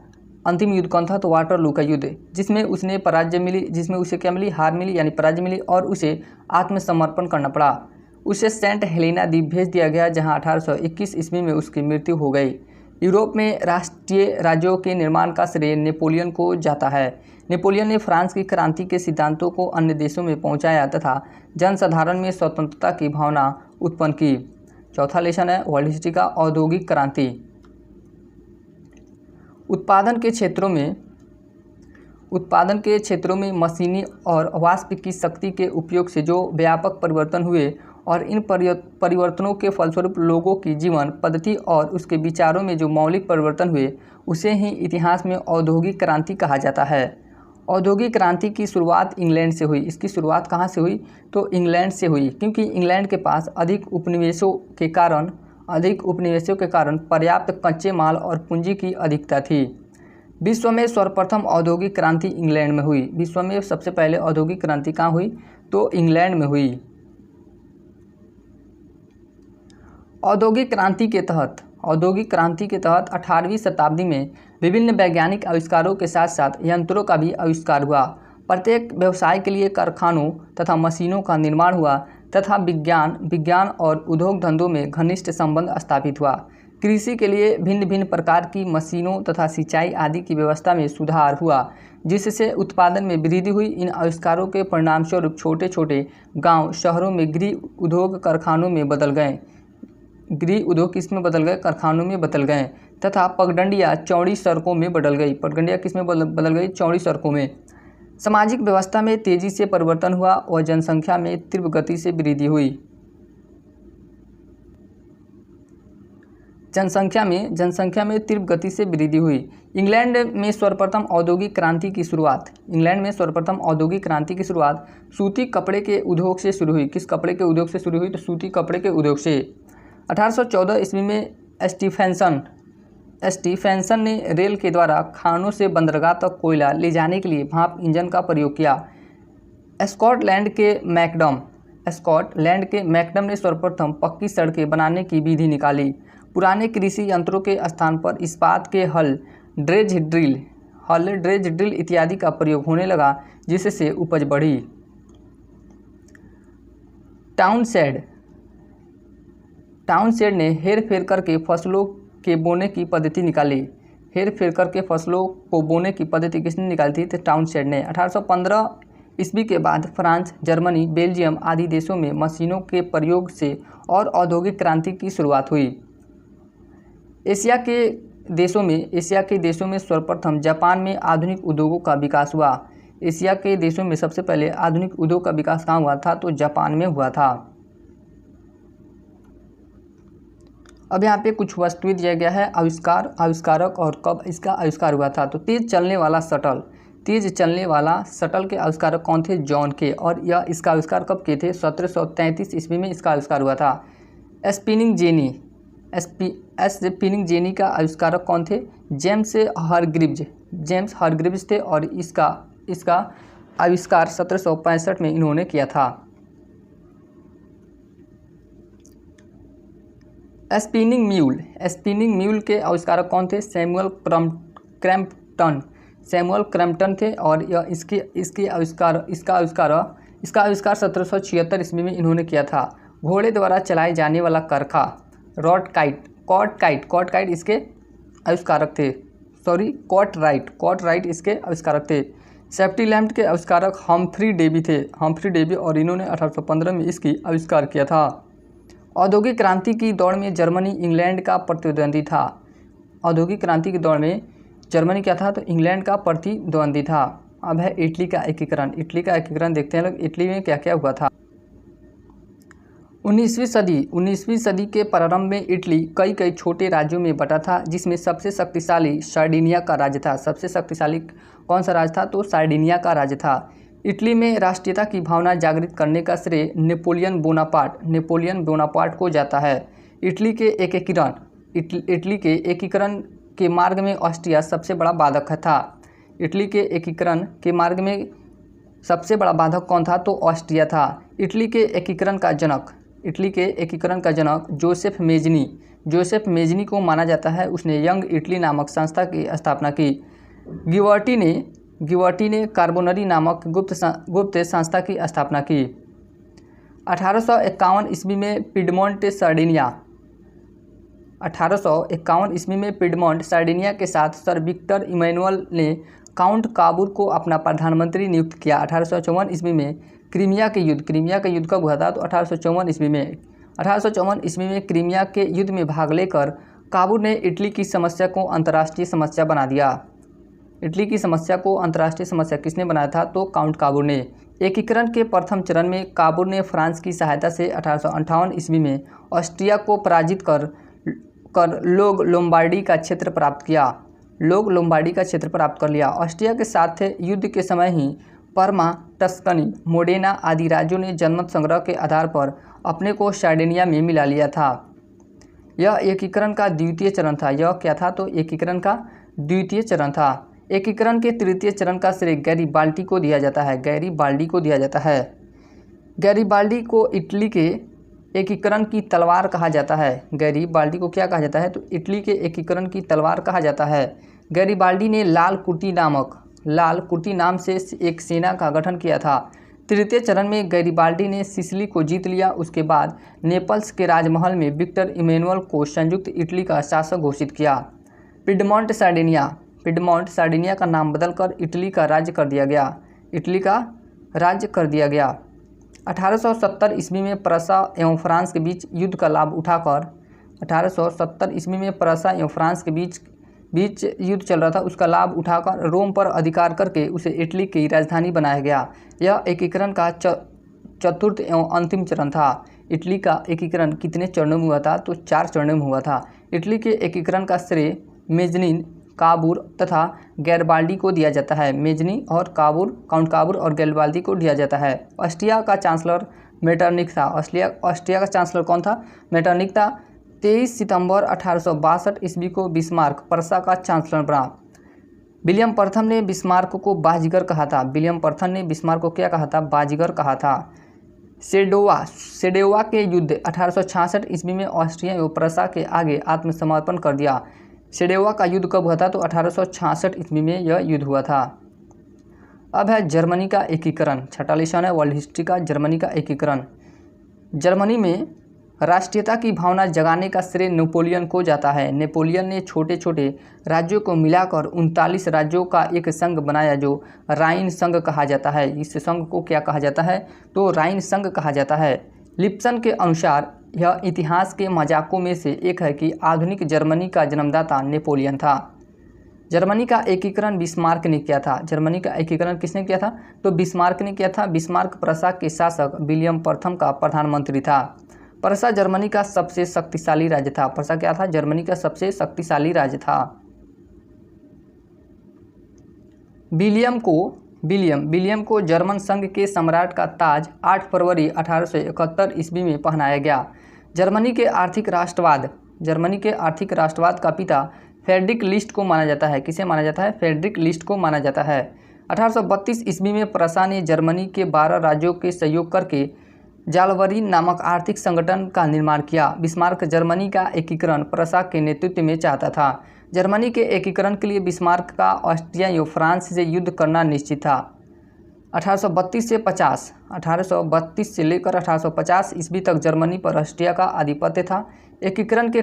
अंतिम युद्ध कौन था? तो वाटरलू का युद्ध, जिसमें उसे क्या मिली? हार मिली, यानी पराजय मिली और उसे आत्मसमर्पण करना पड़ा। उसे सेंट हेलेना द्वीप भेज दिया गया, जहां 1821 ईस्वी में उसकी मृत्यु हो गई। यूरोप में राष्ट्रीय राज्यों के निर्माण का श्रेय नेपोलियन को जाता है। नेपोलियन ने फ्रांस की क्रांति के सिद्धांतों को अन्य देशों में पहुंचाया तथा जनसाधारण में स्वतंत्रता की भावना उत्पन्न की। चौथा लेसन है वर्ल्ड हिस्ट्री का, औद्योगिक क्रांति। उत्पादन के क्षेत्रों में मशीनी और वाष्प की शक्ति के उपयोग से जो व्यापक परिवर्तन हुए और इन परिवर्तनों के फलस्वरूप लोगों की जीवन पद्धति और उसके विचारों में जो मौलिक परिवर्तन हुए, उसे ही इतिहास में औद्योगिक क्रांति कहा जाता है। औद्योगिक क्रांति की शुरुआत इंग्लैंड से हुई। इसकी शुरुआत कहाँ से हुई? तो इंग्लैंड से हुई, क्योंकि इंग्लैंड के पास अधिक उपनिवेशों के कारण पर्याप्त कच्चे माल और पूंजी की अधिकता थी। विश्व में सर्वप्रथम औद्योगिक क्रांति इंग्लैंड में हुई। विश्व में सबसे पहले औद्योगिक क्रांति कहाँ हुई? तो इंग्लैंड में हुई। औद्योगिक क्रांति के तहत 18वीं शताब्दी में विभिन्न वैज्ञानिक आविष्कारों के साथ साथ यंत्रों का भी आविष्कार हुआ। प्रत्येक व्यवसाय के लिए कारखानों तथा मशीनों का निर्माण हुआ तथा विज्ञान और उद्योग धंधों में घनिष्ठ संबंध स्थापित हुआ। कृषि के लिए भिन्न भिन्न प्रकार की मशीनों तथा सिंचाई आदि की व्यवस्था में सुधार हुआ, जिससे उत्पादन में वृद्धि हुई। इन आविष्कारों के परिणामस्वरूप छोटे छोटे गांव शहरों में गृह उद्योग कारखानों में बदल गए। कारखानों में बदल गए तथा पगडंडियाँ चौड़ी सड़कों में बदल गई। बदल गई? चौड़ी सड़कों में। सामाजिक व्यवस्था में तेजी से परिवर्तन हुआ और जनसंख्या में तीव्र गति से वृद्धि हुई। इंग्लैंड में सर्वप्रथम औद्योगिक क्रांति की शुरुआत सूती कपड़े के उद्योग से शुरू हुई। किस कपड़े के उद्योग से शुरू हुई? तो सूती कपड़े के उद्योग से। 1814 ईस्वी में स्टीफेंसन ने रेल के द्वारा खानों से बंदरगाह तक कोयला ले जाने के लिए भाप इंजन का प्रयोग किया। स्कॉटलैंड के मैकडम ने सर्वप्रथम पक्की सड़कें बनाने की विधि निकाली। पुराने कृषि यंत्रों के स्थान पर इस्पात के हल, ड्रेज ड्रिल इत्यादि का प्रयोग होने लगा, जिससे उपज बढ़ी। टाउनशेंड ने हेर फेर करके फसलों के बोने की पद्धति निकाली। किसने निकाली थी? तो टाउनशेंड ने। 1815 ईस्वी के बाद फ्रांस, जर्मनी, बेल्जियम आदि देशों में मशीनों के प्रयोग से और औद्योगिक क्रांति की शुरुआत हुई। एशिया के देशों में सर्वप्रथम जापान में आधुनिक उद्योगों का विकास हुआ। एशिया के देशों में सबसे पहले आधुनिक उद्योग का विकास कहाँ हुआ था? तो जापान में हुआ था। अब यहाँ पे कुछ वस्तुएं दिया गया है, आविष्कार, आविष्कारक और कब इसका आविष्कार हुआ था। तो तेज चलने वाला शटल के आविष्कारक कौन थे? जॉन के। और यह इसका आविष्कार कब किए थे? 1733 ईस्वी में इसका आविष्कार हुआ था। स्पिनिंग जेनी का आविष्कारक कौन थे? जेम्स हरग्रीव्ज थे और इसका आविष्कार 1765 में इन्होंने किया था। स्पिनिंग म्यूल के आविष्कारक कौन थे? सैमुअल क्रैम्पटन थे और यह इसका आविष्कार 1776 ईस्वी में इन्होंने किया था। घोड़े द्वारा चलाए जाने वाला करखा कॉर्डकाइट इसके आविष्कारक थे। कॉर्डराइट इसके आविष्कारक थे। सेफ्टी लैंप के आविष्कारक हम्फ्री डेवी और इन्होंने 1815 में इसकी आविष्कार किया था। औद्योगिक क्रांति की दौड़ में जर्मनी इंग्लैंड का प्रतिद्वंदी था। औद्योगिक क्रांति की दौड़ में जर्मनी क्या था? तो इंग्लैंड का प्रतिद्वंदी था। अब है इटली का एकीकरण देखते हैं लोग, इटली में क्या क्या हुआ था। 19वीं सदी के प्रारंभ में इटली कई छोटे राज्यों में बटा था, जिसमें सबसे शक्तिशाली सार्डिनिया का राज्य था। सबसे शक्तिशाली कौन सा राज्य था? तो सार्डिनिया का राज्य था। इटली में राष्ट्रीयता की भावना जागृत करने का श्रेय नेपोलियन बोनापार्ट को जाता है। इटली के एकीकरण के मार्ग में ऑस्ट्रिया सबसे बड़ा बाधक था। इटली के एकीकरण के मार्ग में सबसे बड़ा बाधक कौन था? तो ऑस्ट्रिया था। इटली के एकीकरण का जनक जोसेफ मेजनी को माना जाता है। उसने यंग इटली नामक संस्था की स्थापना की। गिवर्टी ने कार्बोनरी नामक गुप्त संस्था की स्थापना की। 1851 ईस्वी में पिडमोंट सार्डिनिया के साथ सर विक्टर इमैनुअल ने काउंट काबूर को अपना प्रधानमंत्री नियुक्त किया। 1854 ईस्वी में क्रीमिया के युद्ध कब हुआ था? तो 1854 ईस्वी में। 1854 ईस्वी में क्रीमिया के युद्ध में भाग लेकर काबूर ने इटली की समस्या को अंतर्राष्ट्रीय समस्या बना दिया। इटली की समस्या को अंतर्राष्ट्रीय समस्या किसने बनाया था? तो काउंट काबूर ने। एकीकरण के प्रथम चरण में काबूर ने फ्रांस की सहायता से 1858 ईस्वी में ऑस्ट्रिया को पराजित कर लोम्बार्डी का क्षेत्र प्राप्त कर लिया। ऑस्ट्रिया के साथ युद्ध के समय ही परमा, टस्कनी, मोडेना आदि राज्यों ने जनमत संग्रह के आधार पर अपने को सार्डिनिया में मिला लिया था। यह एकीकरण का द्वितीय चरण था। यह क्या था? तो एकीकरण का द्वितीय चरण था। एकीकरण के तृतीय चरण का श्रेय गैरीबाल्डी को दिया जाता है। गैरीबाल्डी को इटली के एकीकरण की तलवार कहा जाता है। गैरीबाल्डी को क्या कहा जाता है? तो इटली के एकीकरण की तलवार कहा जाता है। गैरीबाल्डी ने लाल कुर्ती नाम से एक सेना का गठन किया था। तृतीय चरण में गैरीबाल्डी ने सिसिली को जीत लिया। उसके बाद नेपल्स के राजमहल में विक्टर इमैनुअल को संयुक्त इटली का शासक घोषित किया। पिडमोंट सार्डिनिया का नाम बदलकर इटली का राज्य कर दिया गया। 1870 ईस्वी में प्रसा एवं फ्रांस के बीच युद्ध का लाभ उठाकर 1870 ईस्वी में प्रसा एवं फ्रांस के बीच युद्ध चल रहा था, उसका लाभ उठाकर रोम पर अधिकार करके उसे इटली की राजधानी बनाया गया। यह एकीकरण का चतुर्थ एवं अंतिम चरण था। इटली का एकीकरण कितने चरणों में हुआ था? तो 4 चरणों में हुआ था। इटली के एकीकरण का श्रेय मेजनी, काबूर तथा गैरीबाल्डी को दिया जाता है। मेजनी और काउंट काबूर और गैरीबाल्डी को दिया जाता है। ऑस्ट्रिया का चांसलर मेटरनिख था। ऑस्ट्रिया का चांसलर कौन था? मेटरनिख था। 23 सितंबर 1862 ईस्वी को बिस्मार्क प्रसा का चांसलर बना। विलियम प्रथम ने बिस्मार्क को बाजीगर कहा था। बाजीगर कहा था। सेडोवा के युद्ध 1866 ईस्वी में ऑस्ट्रिया एवं प्रसा के आगे आत्मसमर्पण कर दिया। सेडोवा का युद्ध कब हुआ था? तो 1866 ईस्वी में यह युद्ध हुआ था। अब है जर्मनी का एकीकरण। छठा लेसन है वर्ल्ड हिस्ट्री का, जर्मनी का एकीकरण। जर्मनी में राष्ट्रीयता की भावना जगाने का श्रेय नेपोलियन को जाता है। नेपोलियन ने छोटे छोटे राज्यों को मिलाकर 39 राज्यों का एक संघ बनाया जो राइन संघ कहा जाता है। इस संघ को क्या कहा जाता है? तो राइन संघ कहा जाता है। लिप्सन के अनुसार यह इतिहास के मजाकों में से एक है कि आधुनिक जर्मनी का जन्मदाता नेपोलियन था। जर्मनी का एकीकरण बिस्मार्क ने किया था। जर्मनी का एकीकरण किसने किया था? तो बिस्मार्क ने किया था। बिस्मार्क प्रसा के शासक विलियम प्रथम का प्रधानमंत्री था। प्रसा जर्मनी का सबसे शक्तिशाली राज्य था। प्रसा क्या था? जर्मनी का सबसे शक्तिशाली राज्य था। विलियम को जर्मन संघ के सम्राट का ताज 8 फरवरी 1871 ईस्वी में पहनाया गया। जर्मनी के आर्थिक राष्ट्रवाद का पिता फ्रेडरिक लिस्ट को माना जाता है। किसे माना जाता है? फ्रेडरिक लिस्ट को माना जाता है। 1832 ईस्वी में प्रसा ने जर्मनी के 12 राज्यों के सहयोग करके जालवरी नामक आर्थिक संगठन का निर्माण किया। बिस्मार्क जर्मनी का एकीकरण प्रसा के नेतृत्व में चाहता था। जर्मनी के एकीकरण के लिए बिस्मार्क का ऑस्ट्रिया या फ्रांस से युद्ध करना निश्चित था। 1832 से लेकर 1850 ईस्वी तक जर्मनी पर ऑस्ट्रिया का आधिपत्य था। एकीकरण के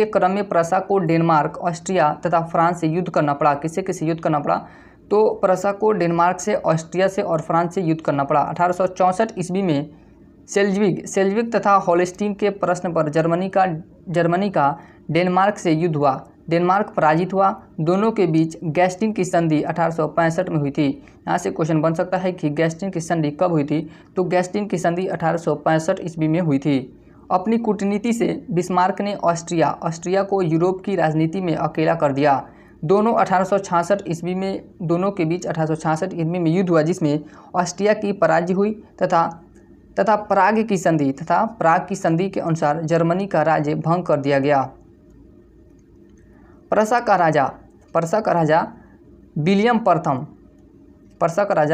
क्रम में प्रसा को डेनमार्क, ऑस्ट्रिया तथा फ्रांस से युद्ध करना पड़ा। किससे युद्ध करना पड़ा? तो प्रसा को डेनमार्क से, ऑस्ट्रिया से और फ्रांस से युद्ध करना पड़ा। 1864 ईस्वी में सेल्जविक तथा होल्स्टीन के प्रश्न पर जर्मनी का डेनमार्क से युद्ध हुआ। डेनमार्क पराजित हुआ। दोनों के बीच गैस्टिन की संधि 1865 में हुई थी। यहाँ से क्वेश्चन बन सकता है कि गैस्टिन की संधि कब हुई थी? तो गैस्टिन की संधि 1865 ईस्वी में हुई थी। अपनी कूटनीति से बिस्मार्क ने ऑस्ट्रिया को यूरोप की राजनीति में अकेला कर दिया। दोनों 1866 ईस्वी में दोनों के बीच 1866 ईस्वी में युद्ध हुआ, जिसमें ऑस्ट्रिया की पराजय हुई तथा प्राग की संधि के अनुसार जर्मनी का राज्य भंग कर दिया गया। प्रसा का राजा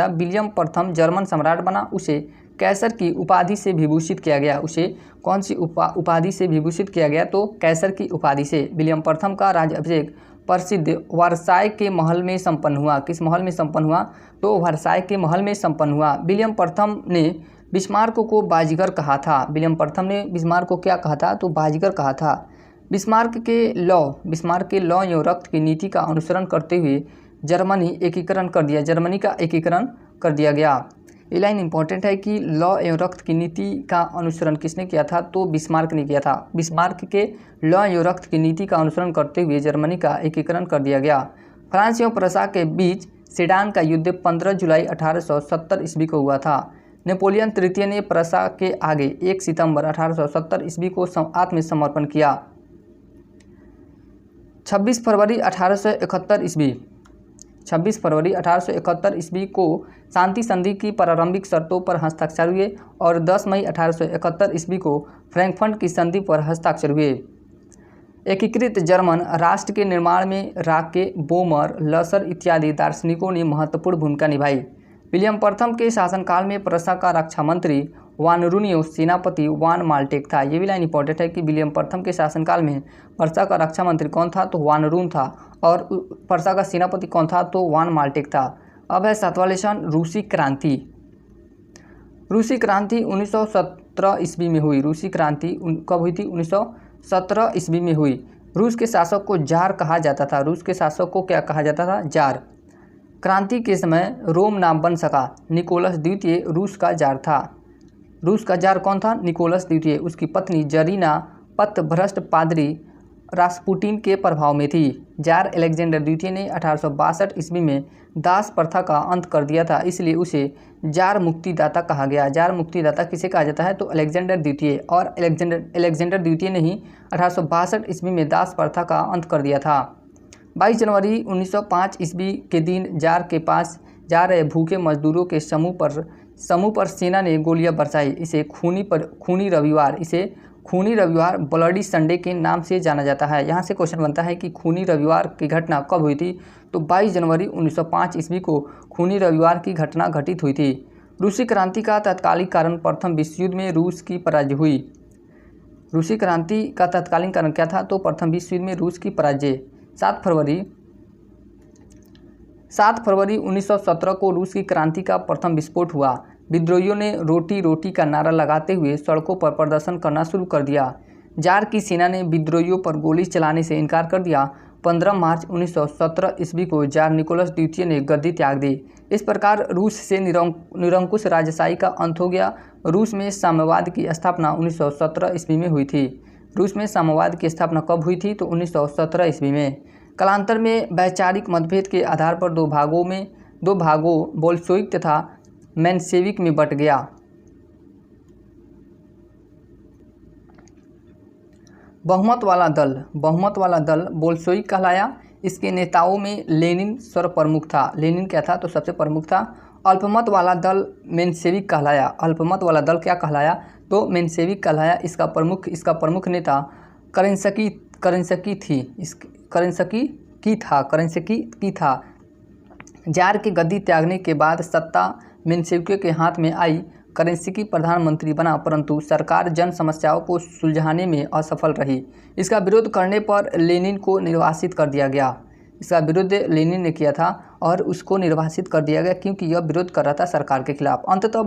विलियम प्रथम जर्मन सम्राट बना। उसे कैसर की उपाधि से विभूषित किया गया। उसे कौन सी उपाधि से विभूषित किया गया? तो कैसर की उपाधि से। विलियम प्रथम का राज्याभिषेक प्रसिद्ध वर्साय के महल में संपन्न हुआ। किस महल में संपन्न हुआ? तो वर्साय के महल में संपन्न हुआ। विलियम प्रथम ने बिस्मार्क को बाजीगर कहा था। विलियम प्रथम ने बिस्मार्क को क्या कहा था? तो बाजीगर कहा था। बिस्मार्क के लॉ एवं रक्त की नीति का अनुसरण करते हुए जर्मनी का एकीकरण कर दिया गया। ये लाइन इंपॉर्टेंट है कि लॉ एवं रक्त की नीति का अनुसरण किसने किया था? तो बिस्मार्क ने किया था। बिस्मार्क के लॉ एवं रक्त की नीति का अनुसरण करते हुए जर्मनी का एकीकरण कर दिया गया। फ्रांस एवं प्रसा के बीच सेडान का युद्ध 15 जुलाई 1870 ईस्वी को हुआ था। नेपोलियन तृतीय ने प्रसा के आगे 1 सितंबर 1870 ईस्वी को आत्मसमर्पण किया। 26 फरवरी 1871 ईस्वी को शांति संधि की प्रारंभिक शर्तों पर हस्ताक्षर हुए और 10 मई 1871 ईस्वी को फ्रैंकफर्ट की संधि पर हस्ताक्षर हुए। एकीकृत जर्मन राष्ट्र के निर्माण में राके, बोमर, लसर इत्यादि दार्शनिकों ने महत्वपूर्ण भूमिका निभाई। विलियम प्रथम के शासनकाल में प्रसा का रक्षा मंत्री वान रून एवं सेनापति वान माल्टेक था। ये भी लाइन इंपॉर्टेंट है कि विलियम प्रथम के शासनकाल में प्रसा का रक्षा मंत्री कौन था? तो वान रून था। और प्रसा का सेनापति कौन था? तो वान माल्टेक था। अब है 7वां लेसन, रूसी क्रांति। रूसी क्रांति 1917 ईस्वी में हुई। रूसी क्रांति कब हुई थी? 1917 ईस्वी में हुई। रूस के शासक को जार कहा जाता था। रूस के शासक को क्या कहा जाता था? जार। क्रांति के समय रोम नाम बन सका। निकोलस द्वितीय रूस का जार था। रूस का जार कौन था? निकोलस द्वितीय। उसकी पत्नी जरीना पथभ्रष्ट पादरी रास्पुटिन के प्रभाव में थी। जार अलेक्जेंडर द्वितीय ने 1862 ईस्वी में दास प्रथा का अंत कर दिया था, इसलिए उसे जार मुक्तिदाता कहा गया। जार मुक्तिदाता किसे कहा जाता है? तो अलेक्जेंडर द्वितीय। और अलेक्जेंडर द्वितीय ने ही 1862 ईस्वी में दास प्रथा का अंत कर दिया था। 22 जनवरी 1905 ईस्वी के दिन जार के पास जा रहे भूखे मजदूरों के समूह पर सेना ने गोलियां बरसाई। इसे खूनी रविवार ब्लडी संडे के नाम से जाना जाता है। यहाँ से क्वेश्चन बनता है कि खूनी रविवार की घटना कब हुई थी? तो 22 जनवरी 1905 ईस्वी को खूनी रविवार की घटना घटित हुई थी। रूसी क्रांति का तत्कालीन कारण प्रथम विश्व युद्ध में रूस की पराजय हुई। रूसी क्रांति का तत्कालीन कारण क्या था? तो प्रथम विश्व युद्ध में रूस की पराजय। 7 फरवरी 1917 को रूस की क्रांति का प्रथम विस्फोट हुआ। विद्रोहियों ने रोटी रोटी का नारा लगाते हुए सड़कों पर प्रदर्शन करना शुरू कर दिया। जार की सेना ने विद्रोहियों पर गोली चलाने से इनकार कर दिया। 15 मार्च 1917 ईस्वी को जार निकोलस द्वितीय ने गद्दी त्याग दी। इस प्रकार रूस से निरंकुश राजशाही का अंत हो गया। रूस में साम्यवाद की स्थापना 1917 ईस्वी में हुई थी। रूस में साम्यवाद की स्थापना कब हुई थी? तो 1917 ईस्वी में। कालांतर में वैचारिक मतभेद के आधार पर दो भागों बोल्शेविक तथा मेंशेविक में बट गया। बहुमत वाला दल बोल्शेविक कहलाया। इसके नेताओं में लेनिन सर्वप्रमुख था। लेनिन क्या था? तो सबसे प्रमुख था। अल्पमत वाला दल मेंशेविक कहलाया। अल्पमत वाला दल क्या कहलाया? तो मेंशेविक कहलाया। इसका प्रमुख नेता करेंसकी था। जार की गद्दी त्यागने के बाद सत्ता मेंशेविकों के हाथ में आई। करेंसकी प्रधानमंत्री बना, परंतु सरकार जन समस्याओं को सुलझाने में असफल रही। इसका विरोध करने पर लेनिन को निर्वासित कर दिया गया। इसका विरोध लेनिन ने किया था और उसको निर्वासित कर दिया गया क्योंकि यह विरोध कर रहा था सरकार के खिलाफ। अंततः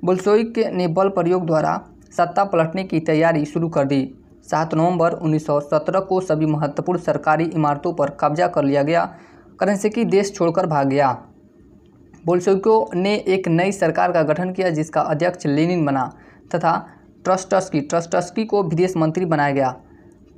बोल्शेविक ने बल प्रयोग द्वारा सत्ता पलटने की तैयारी शुरू कर दी। 7 नवंबर 1917 को सभी महत्वपूर्ण सरकारी इमारतों पर कब्जा कर लिया गया। करेंसकी देश छोड़कर भाग गया। बोल्शेविकों ने एक नई सरकार का गठन किया जिसका अध्यक्ष लेनिन बना तथा ट्रस्टस्की को विदेश मंत्री बनाया गया।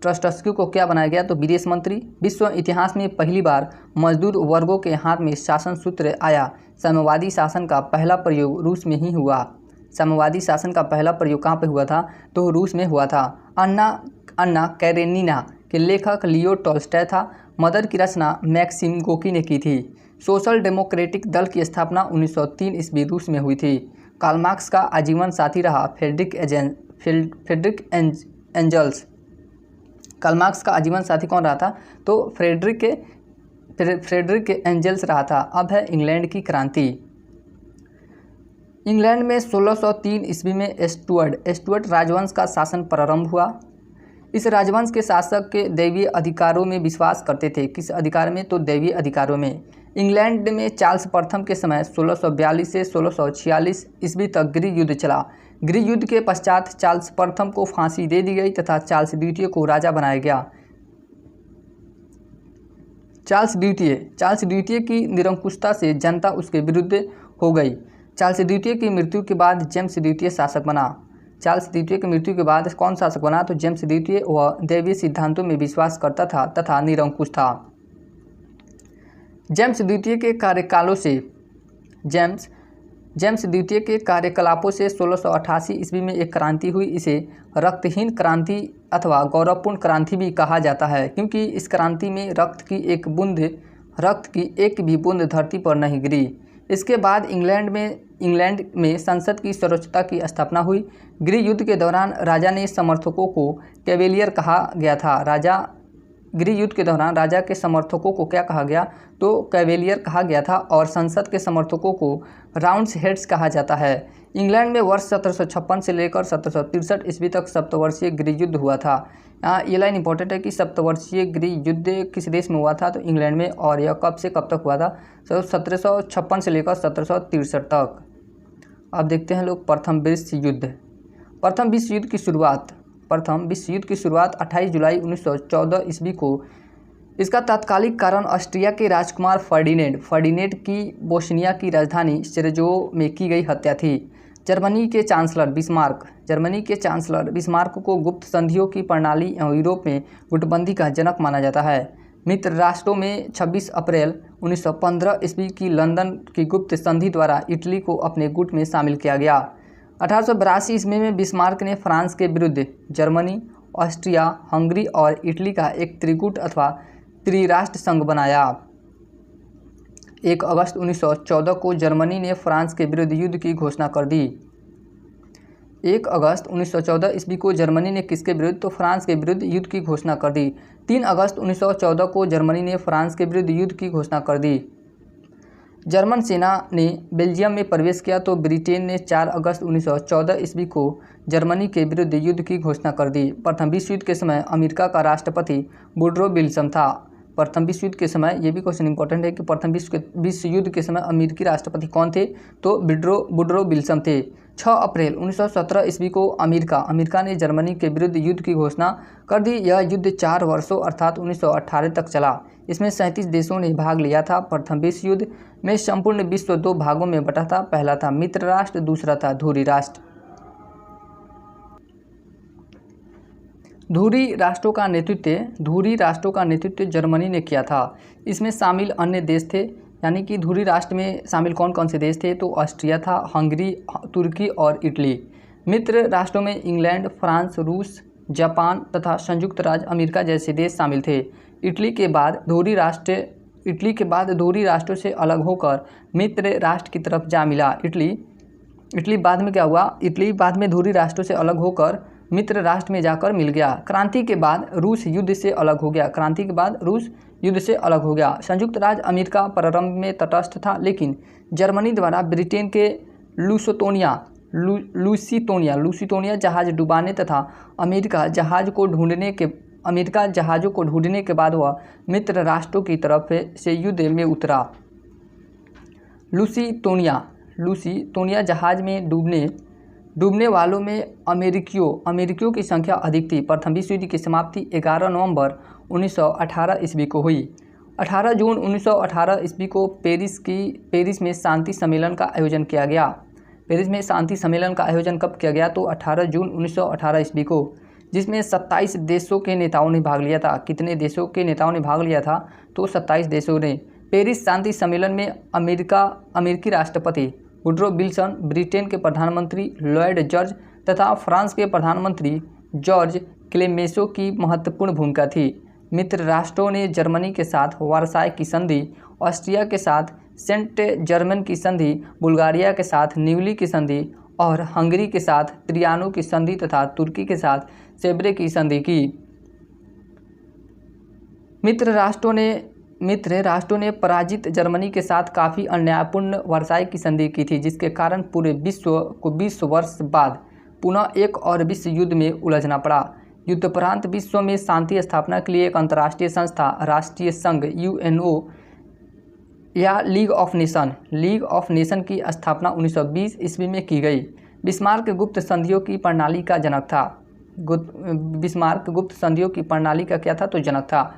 ट्रस्टस्की को क्या बनाया गया? तो विदेश मंत्री। विश्व इतिहास में पहली बार मजदूर वर्गों के हाथ में शासन सूत्र आया। साम्यवादी शासन का पहला प्रयोग रूस में ही हुआ। साम्यवादी शासन का पहला प्रयोग कहाँ पे हुआ था? तो रूस में हुआ था। अन्ना कैरेनिना के लेखक लियो टॉल्स्टॉय था। मदर की रचना मैक्सिम गोकी ने की थी। सोशल डेमोक्रेटिक दल की स्थापना 1903 ईस्वी रूस में हुई थी। कार्ल मार्क्स का आजीवन साथी रहा फ्रेडरिक एंजल्स। कार्ल मार्क्स का आजीवन साथी कौन रहा था? तो फ्रेडरिक एंजल्स रहा था। अब है इंग्लैंड की क्रांति। इंग्लैंड में 1603 ईस्वी में स्टुअर्ट राजवंश का शासन प्रारंभ हुआ। इस राजवंश के शासक के दैवीय अधिकारों में विश्वास करते थे। किस अधिकार में? तो दैवीय अधिकारों में। इंग्लैंड में चार्ल्स प्रथम के समय 1642 से 1646 ईस्वी तक गृह युद्ध चला। गृह युद्ध के पश्चात चार्ल्स प्रथम को फांसी दे दी गई तथा चार्ल्स द्वितीय को राजा बनाया गया। चार्ल्स द्वितीय की निरंकुशता से जनता उसके विरुद्ध हो गई। चार्ल्स द्वितीय की मृत्यु के बाद जेम्स द्वितीय शासक बना। चार्ल्स द्वितीय की मृत्यु के बाद कौन शासक बना? तो जेम्स द्वितीय। वह दैवीय सिद्धांतों में विश्वास करता था तथा निरंकुश था। जेम्स द्वितीय के कार्यकालों से जेम्स द्वितीय के कार्यकलापों से 1688 ईस्वी में एक क्रांति हुई। इसे रक्तहीन क्रांति अथवा गौरवपूर्ण क्रांति भी कहा जाता है क्योंकि इस क्रांति में रक्त की एक भी बूंद धरती पर नहीं गिरी। इसके बाद इंग्लैंड में संसद की सर्वोच्चता की स्थापना हुई। गृह युद्ध के दौरान राजा ने समर्थकों को कैवेलियर कहा गया था। गृह युद्ध के दौरान राजा के समर्थकों को क्या कहा गया? तो कैवेलियर कहा गया था और संसद के समर्थकों को राउंड्स हेड्स कहा जाता है। इंग्लैंड में वर्ष 1756 से लेकर 1763 ईस्वी तक सप्तवर्षीय गृह युद्ध हुआ था। ये लाइन इंपॉर्टेंट है कि सप्तवर्षीय गृह युद्ध किस देश में हुआ था? तो इंग्लैंड में। और यह कब से कब तक हुआ था? 1756 से लेकर 1763 तक। अब देखते हैं लोग प्रथम विश्व युद्ध। प्रथम विश्व युद्ध की शुरुआत 28 जुलाई 1914 ईस्वी को। इसका तात्कालिक कारण ऑस्ट्रिया के राजकुमार फर्डिनेंड की बोस्निया की राजधानी सेरेजोवो में की गई हत्या थी। जर्मनी के चांसलर बिस्मार्क को गुप्त संधियों की प्रणाली एवं यूरोप में गुटबंदी का जनक माना जाता है। मित्र राष्ट्रों में 26 अप्रैल 1915 ईस्वी की लंदन की गुप्त संधि द्वारा इटली को अपने गुट में शामिल किया गया। 1882 ईस्वी में बिस्मार्क ने फ्रांस के विरुद्ध जर्मनी, ऑस्ट्रिया, हंगरी और इटली का एक त्रिगुट अथवा त्रिराष्ट्र संघ बनाया। 1 अगस्त 1914 को जर्मनी ने फ्रांस के विरुद्ध युद्ध की घोषणा कर दी। 1 अगस्त 1914 ईस्वी को जर्मनी ने किसके विरुद्ध? तो फ्रांस के विरुद्ध युद्ध की घोषणा कर दी। 3 अगस्त 1914 को जर्मनी ने फ्रांस के विरुद्ध युद्ध की घोषणा कर दी। जर्मन सेना ने बेल्जियम में प्रवेश किया तो ब्रिटेन ने 4 अगस्त 1914 ईस्वी को जर्मनी के विरुद्ध युद्ध की घोषणा कर दी। प्रथम विश्व युद्ध के समय अमेरिका का राष्ट्रपति वुडरो विल्सन था। प्रथम विश्व युद्ध के समय, ये भी क्वेश्चन इंपॉर्टेंट है कि प्रथम विश्व युद्ध के समय अमेरिकी राष्ट्रपति कौन थे? तो वुडरो विल्सन थे। 6 अप्रैल 1917 ईस्वी को अमेरिका ने जर्मनी के विरुद्ध युद्ध की घोषणा कर दी। यह युद्ध 4 वर्षों अर्थात 1918 तक चला। इसमें 37 देशों ने भाग लिया था। प्रथम विश्व युद्ध में संपूर्ण विश्व 2 भागों में बटा था। पहला था मित्र राष्ट्र, दूसरा था धुरी राष्ट्र। धुरी राष्ट्रों का नेतृत्व जर्मनी ने किया था। इसमें शामिल अन्य देश थे, यानी कि धुरी राष्ट्र में शामिल कौन कौन से देश थे? तो ऑस्ट्रिया था, हंगरी, तुर्की और इटली। मित्र राष्ट्रों में इंग्लैंड, फ्रांस, रूस, जापान तथा संयुक्त राज्य अमेरिका जैसे देश शामिल थे। इटली के बाद धुरी राष्ट्रों से अलग होकर मित्र राष्ट्र की तरफ जा मिला। इटली बाद में क्या हुआ? इटली बाद में धुरी राष्ट्रों से अलग होकर मित्र राष्ट्र में जाकर मिल गया। क्रांति के बाद रूस युद्ध से अलग हो गया। संयुक्त राज्य अमेरिका प्रारंभ में तटस्थ था, लेकिन जर्मनी द्वारा ब्रिटेन के लुसितोनिया जहाज डुबाने तथा अमेरिका जहाज़ों को ढूंढने के बाद वह मित्र राष्ट्रों की तरफ से युद्ध में उतरा। लुसितोनिया जहाज में डूबने वालों में अमेरिकियों की संख्या अधिक थी। प्रथम विश्व युद्ध की समाप्ति 11 नवंबर 1918 ईस्वी को हुई। 18 जून 1918 ईस्वी को पेरिस में शांति सम्मेलन का आयोजन किया गया। पेरिस में शांति सम्मेलन का आयोजन कब किया गया? तो 18 जून 1918 ईस्वी को, जिसमें 27 देशों के नेताओं ने भाग लिया था। कितने देशों के नेताओं ने भाग लिया था? तो 27 देशों ने। पेरिस शांति सम्मेलन में अमेरिकी राष्ट्रपति वुड्रो विल्सन, ब्रिटेन के प्रधानमंत्री लॉयड जॉर्ज तथा फ्रांस के प्रधानमंत्री जॉर्ज क्लेमेंसो की महत्वपूर्ण भूमिका थी। मित्र राष्ट्रों ने जर्मनी के साथ वर्साय की संधि, ऑस्ट्रिया के साथ सेंट जर्मन की संधि, बुल्गारिया के साथ निवली की संधि और हंगरी के साथ त्रियानो की संधि तथा तुर्की के साथ सेब्रे की संधि की। मित्र राष्ट्रों ने पराजित जर्मनी के साथ काफ़ी अन्यायपूर्ण वर्साय की संधि की थी, जिसके कारण पूरे विश्व को 20 वर्ष बाद पुनः एक और विश्व युद्ध में उलझना पड़ा। युद्धोपरांत विश्व में शांति स्थापना के लिए एक अंतर्राष्ट्रीय संस्था, राष्ट्रीय संघ UNO या लीग ऑफ नेशन की स्थापना 1920 ईस्वी में की गई। बिस्मार्क गुप्त संधियों की प्रणाली का जनक था। क्या था? तो जनक था।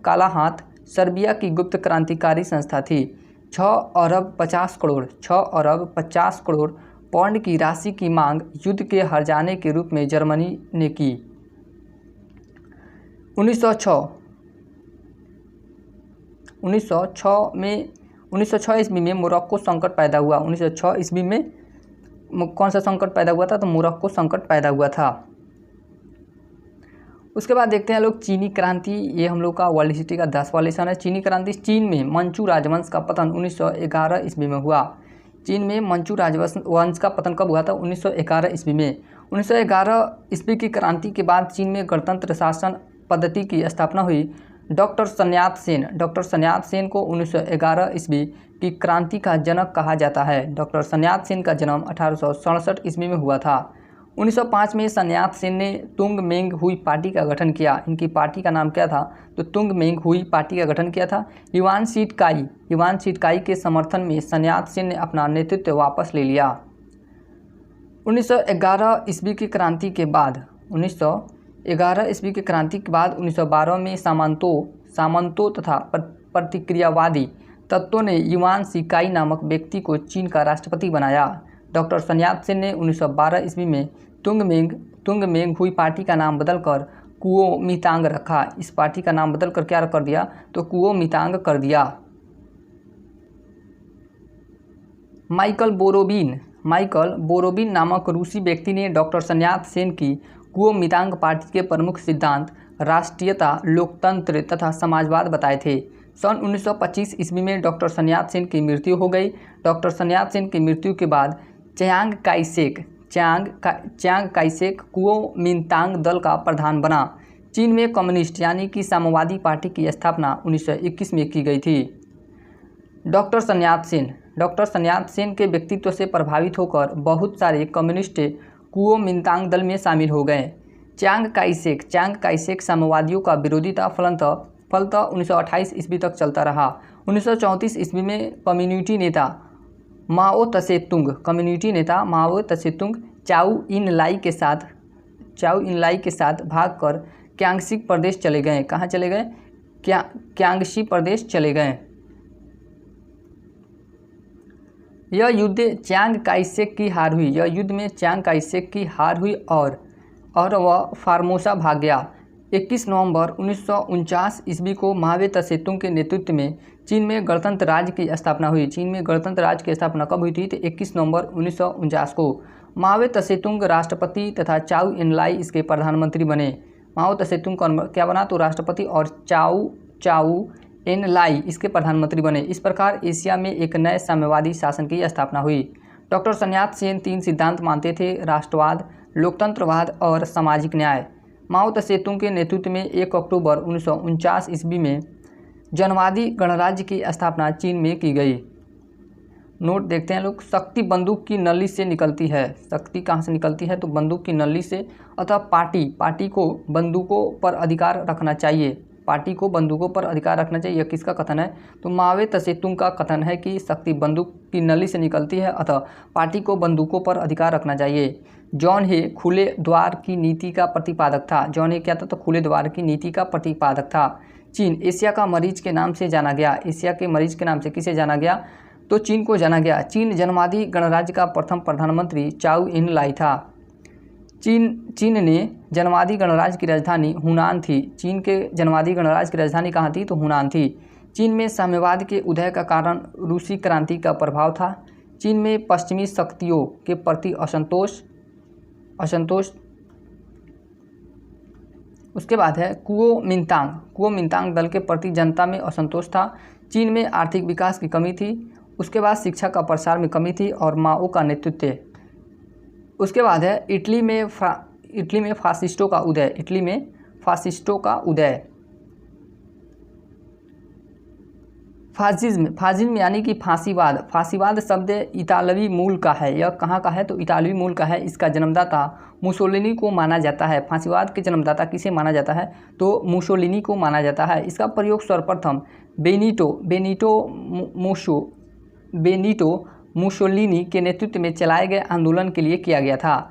काला हाथ सर्बिया की गुप्त क्रांतिकारी संस्था थी। 6 अरब 50 करोड़ पाउंड की राशि की मांग युद्ध के हार जाने के रूप में जर्मनी ने की। 1906 ईस्वी में मोरक्को संकट पैदा हुआ। 1906 ईस्वी में कौन सा संकट पैदा हुआ था? तो मोरक्को संकट पैदा हुआ था। उसके बाद देखते हैं लोग चीनी क्रांति। ये हम लोग का वर्ल्ड हिस्ट्री का 10वां लेसन है। चीनी क्रांति। चीन में मंचू राजवंश का पतन 1911 ईस्वी में हुआ। चीन में मंचू राजवंश का पतन कब हुआ था? 1911 ईस्वी में। 1911 ईस्वी की क्रांति के बाद चीन में गणतंत्र शासन पद्धति की स्थापना हुई। डॉक्टर सन्यात सेन को 1911 ईस्वी की क्रांति का जनक कहा जाता है। डॉक्टर सन्यात सेन का जन्म 1867 ईस्वी में हुआ था। 1905 में सन्यात सेन ने तुंग मेंग हुई पार्टी का गठन किया। इनकी पार्टी का नाम क्या था? तो तुंग मेंग हुई पार्टी का गठन किया था। युवान सीटकाई के समर्थन में सन्यात सेन ने अपना नेतृत्व वापस ले लिया। 1911 ईस्वी की क्रांति के बाद 1912 में सामंतों तथा प्रतिक्रियावादी तत्वों ने युवान शिकाई नामक व्यक्ति को चीन का राष्ट्रपति बनाया। डॉक्टर सन्यात सेन ने 1912 ईस्वी में तुंग मेंग हुई पार्टी का नाम बदलकर कुओमितांग रखा। इस पार्टी का नाम बदलकर क्या कर दिया? तो कुओमितांग कर दिया। माइकल बोरोबिन नामक रूसी व्यक्ति ने डॉक्टर सन्यात सेन की कुओमितांग पार्टी के प्रमुख सिद्धांत राष्ट्रीयता, लोकतंत्र तथा समाजवाद बताए थे। सन 1925 ईस्वी में डॉक्टर सन्यात सेन की मृत्यु हो गई। डॉक्टर सन्यात सेन की मृत्यु के बाद च्यांग काइसेक कुओमिंतांग दल का प्रधान बना। चीन में कम्युनिस्ट यानी कि साम्यवादी पार्टी की स्थापना 1921 में की गई थी। डॉक्टर सन्यात सेन के व्यक्तित्व से प्रभावित होकर बहुत सारे कम्युनिस्ट कुओमिंतांग दल में शामिल हो गए। च्यांग काइसेक साम्यवादियों का विरोधी था। फलतः 1928 ईस्वी तक चलता रहा। 1934 ईस्वी में कम्युनिटी नेता माओ त्से-तुंग चाउ इन लाई के साथ भागकर क्यांग्शी प्रदेश चले गए। कहाँ चले गए? क्यांग्शी प्रदेश चले गए। यह युद्ध च्यांग काइसेक की हार हुई और वह फार्मोसा भाग गया। 21 नवंबर 1949 ईस्वी को माओ त्से-तुंग के नेतृत्व में चीन में गणतंत्र राज्य की स्थापना हुई। चीन में गणतंत्र राज्य की स्थापना कब हुई थी? तो 21 नवंबर 1949 को माओ त्से-तुंग राष्ट्रपति तथा चाउ एन-लाई इसके प्रधानमंत्री बने। माओ त्से-तुंग कौन क्या बना, तो राष्ट्रपति, और चाउ एन-लाई इसके प्रधानमंत्री बने। इस प्रकार एशिया में एक नए साम्यवादी शासन की स्थापना हुई। डॉक्टर sun यat-sen 3 सिद्धांत मानते थे: राष्ट्रवाद, लोकतंत्रवाद और सामाजिक न्याय। माओ त्से-तुंग के नेतृत्व में 1 अक्टूबर 1949 ईस्वी में जनवादी गणराज्य की स्थापना चीन में की गई। नोट देखते हैं लोग, शक्ति बंदूक की नली से निकलती है। शक्ति कहाँ से निकलती है, तो बंदूक की नली से। अतः पार्टी को बंदूकों पर अधिकार रखना चाहिए। पार्टी को बंदूकों पर अधिकार रखना चाहिए, यह किसका कथन है, तो माओ त्से-तुंग का कथन है कि शक्ति बंदूक की नली से निकलती है, अतः पार्टी को बंदूकों पर अधिकार रखना चाहिए। जॉन हे खुले द्वार की नीति का प्रतिपादक था। जॉन हे क्या था, तो खुले द्वार की नीति का प्रतिपादक था। चीन एशिया का मरीज के नाम से जाना गया। एशिया के मरीज के नाम से किसे जाना गया, तो चीन को जाना गया। चीन जनवादी गणराज्य का प्रथम प्रधानमंत्री चाउ एन-लाई था। चीन ने जनवादी गणराज्य की राजधानी हुनान थी। चीन के जनवादी गणराज्य की राजधानी कहाँ थी, तो हुनान थी। चीन में साम्यवाद के उदय का कारण रूसी क्रांति का प्रभाव था। चीन में पश्चिमी शक्तियों के प्रति असंतोष। उसके बाद है कुओमिंतांग दल के प्रति जनता में असंतोष था। चीन में आर्थिक विकास की कमी थी। उसके बाद शिक्षा का प्रसार में कमी थी और माओ का नेतृत्व। उसके बाद है इटली में फासिस्टों का उदय। इटली में फासिस्टों का उदय। फासिज्म यानी कि फांसीवाद शब्द इतालवी मूल का है। यह कहाँ का है, तो इतालवी मूल का है। इसका जन्मदाता मुसोलिनी को माना जाता है। फांसीवाद के जन्मदाता किसे माना जाता है, तो मुसोलिनी को माना जाता है। इसका प्रयोग सर्वप्रथम बेनिटो मुसोलिनी के नेतृत्व में चलाए गए आंदोलन के लिए किया गया था।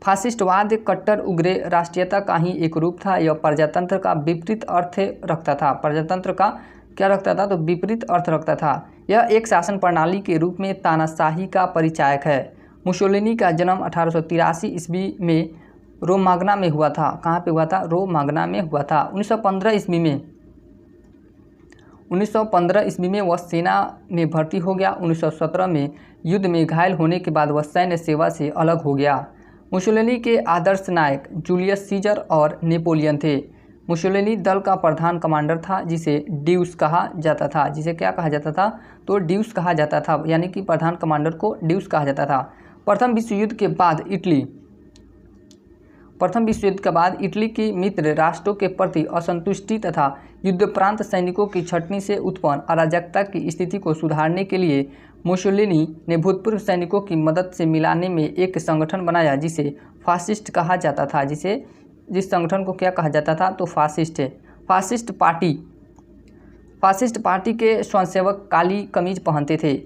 फासिस्टवाद कट्टर उग्र राष्ट्रीयता का ही एक रूप था। यह प्रजातंत्र का विपरीत अर्थ रखता था। प्रजातंत्र का क्या रखता था, तो विपरीत अर्थ रखता था। यह एक शासन प्रणाली के रूप में तानाशाही का परिचायक है। मुसोलिनी का जन्म 1883 ईस्वी में रोमाग्ना में हुआ था। कहाँ पे हुआ था, रोमाग्ना में हुआ था। 1915 ईस्वी में वह सेना में भर्ती हो गया। 1917 में युद्ध में घायल होने के बाद वह सैन्य सेवा से अलग हो गया। मुसोलिनी के आदर्श नायक जूलियस सीजर और नेपोलियन थे। मुसोलिनी दल का प्रधान कमांडर था, जिसे ड्यूस कहा जाता था। जिसे क्या कहा जाता था, तो ड्यूस कहा जाता था, यानी कि प्रधान कमांडर को ड्यूस कहा जाता था। प्रथम विश्व युद्ध के बाद इटली की मित्र राष्ट्रों के प्रति असंतुष्टि तथा युद्धप्रांत सैनिकों की छंटनी से उत्पन्न अराजकता की स्थिति को सुधारने के लिए मुसोलिनी ने भूतपूर्व सैनिकों की मदद से मिलाने में एक संगठन बनाया, जिसे फासिस्ट कहा जाता था। जिस संगठन को क्या कहा जाता था, तो फासिस्ट पार्टी के स्वयंसेवक काली कमीज पहनते थे।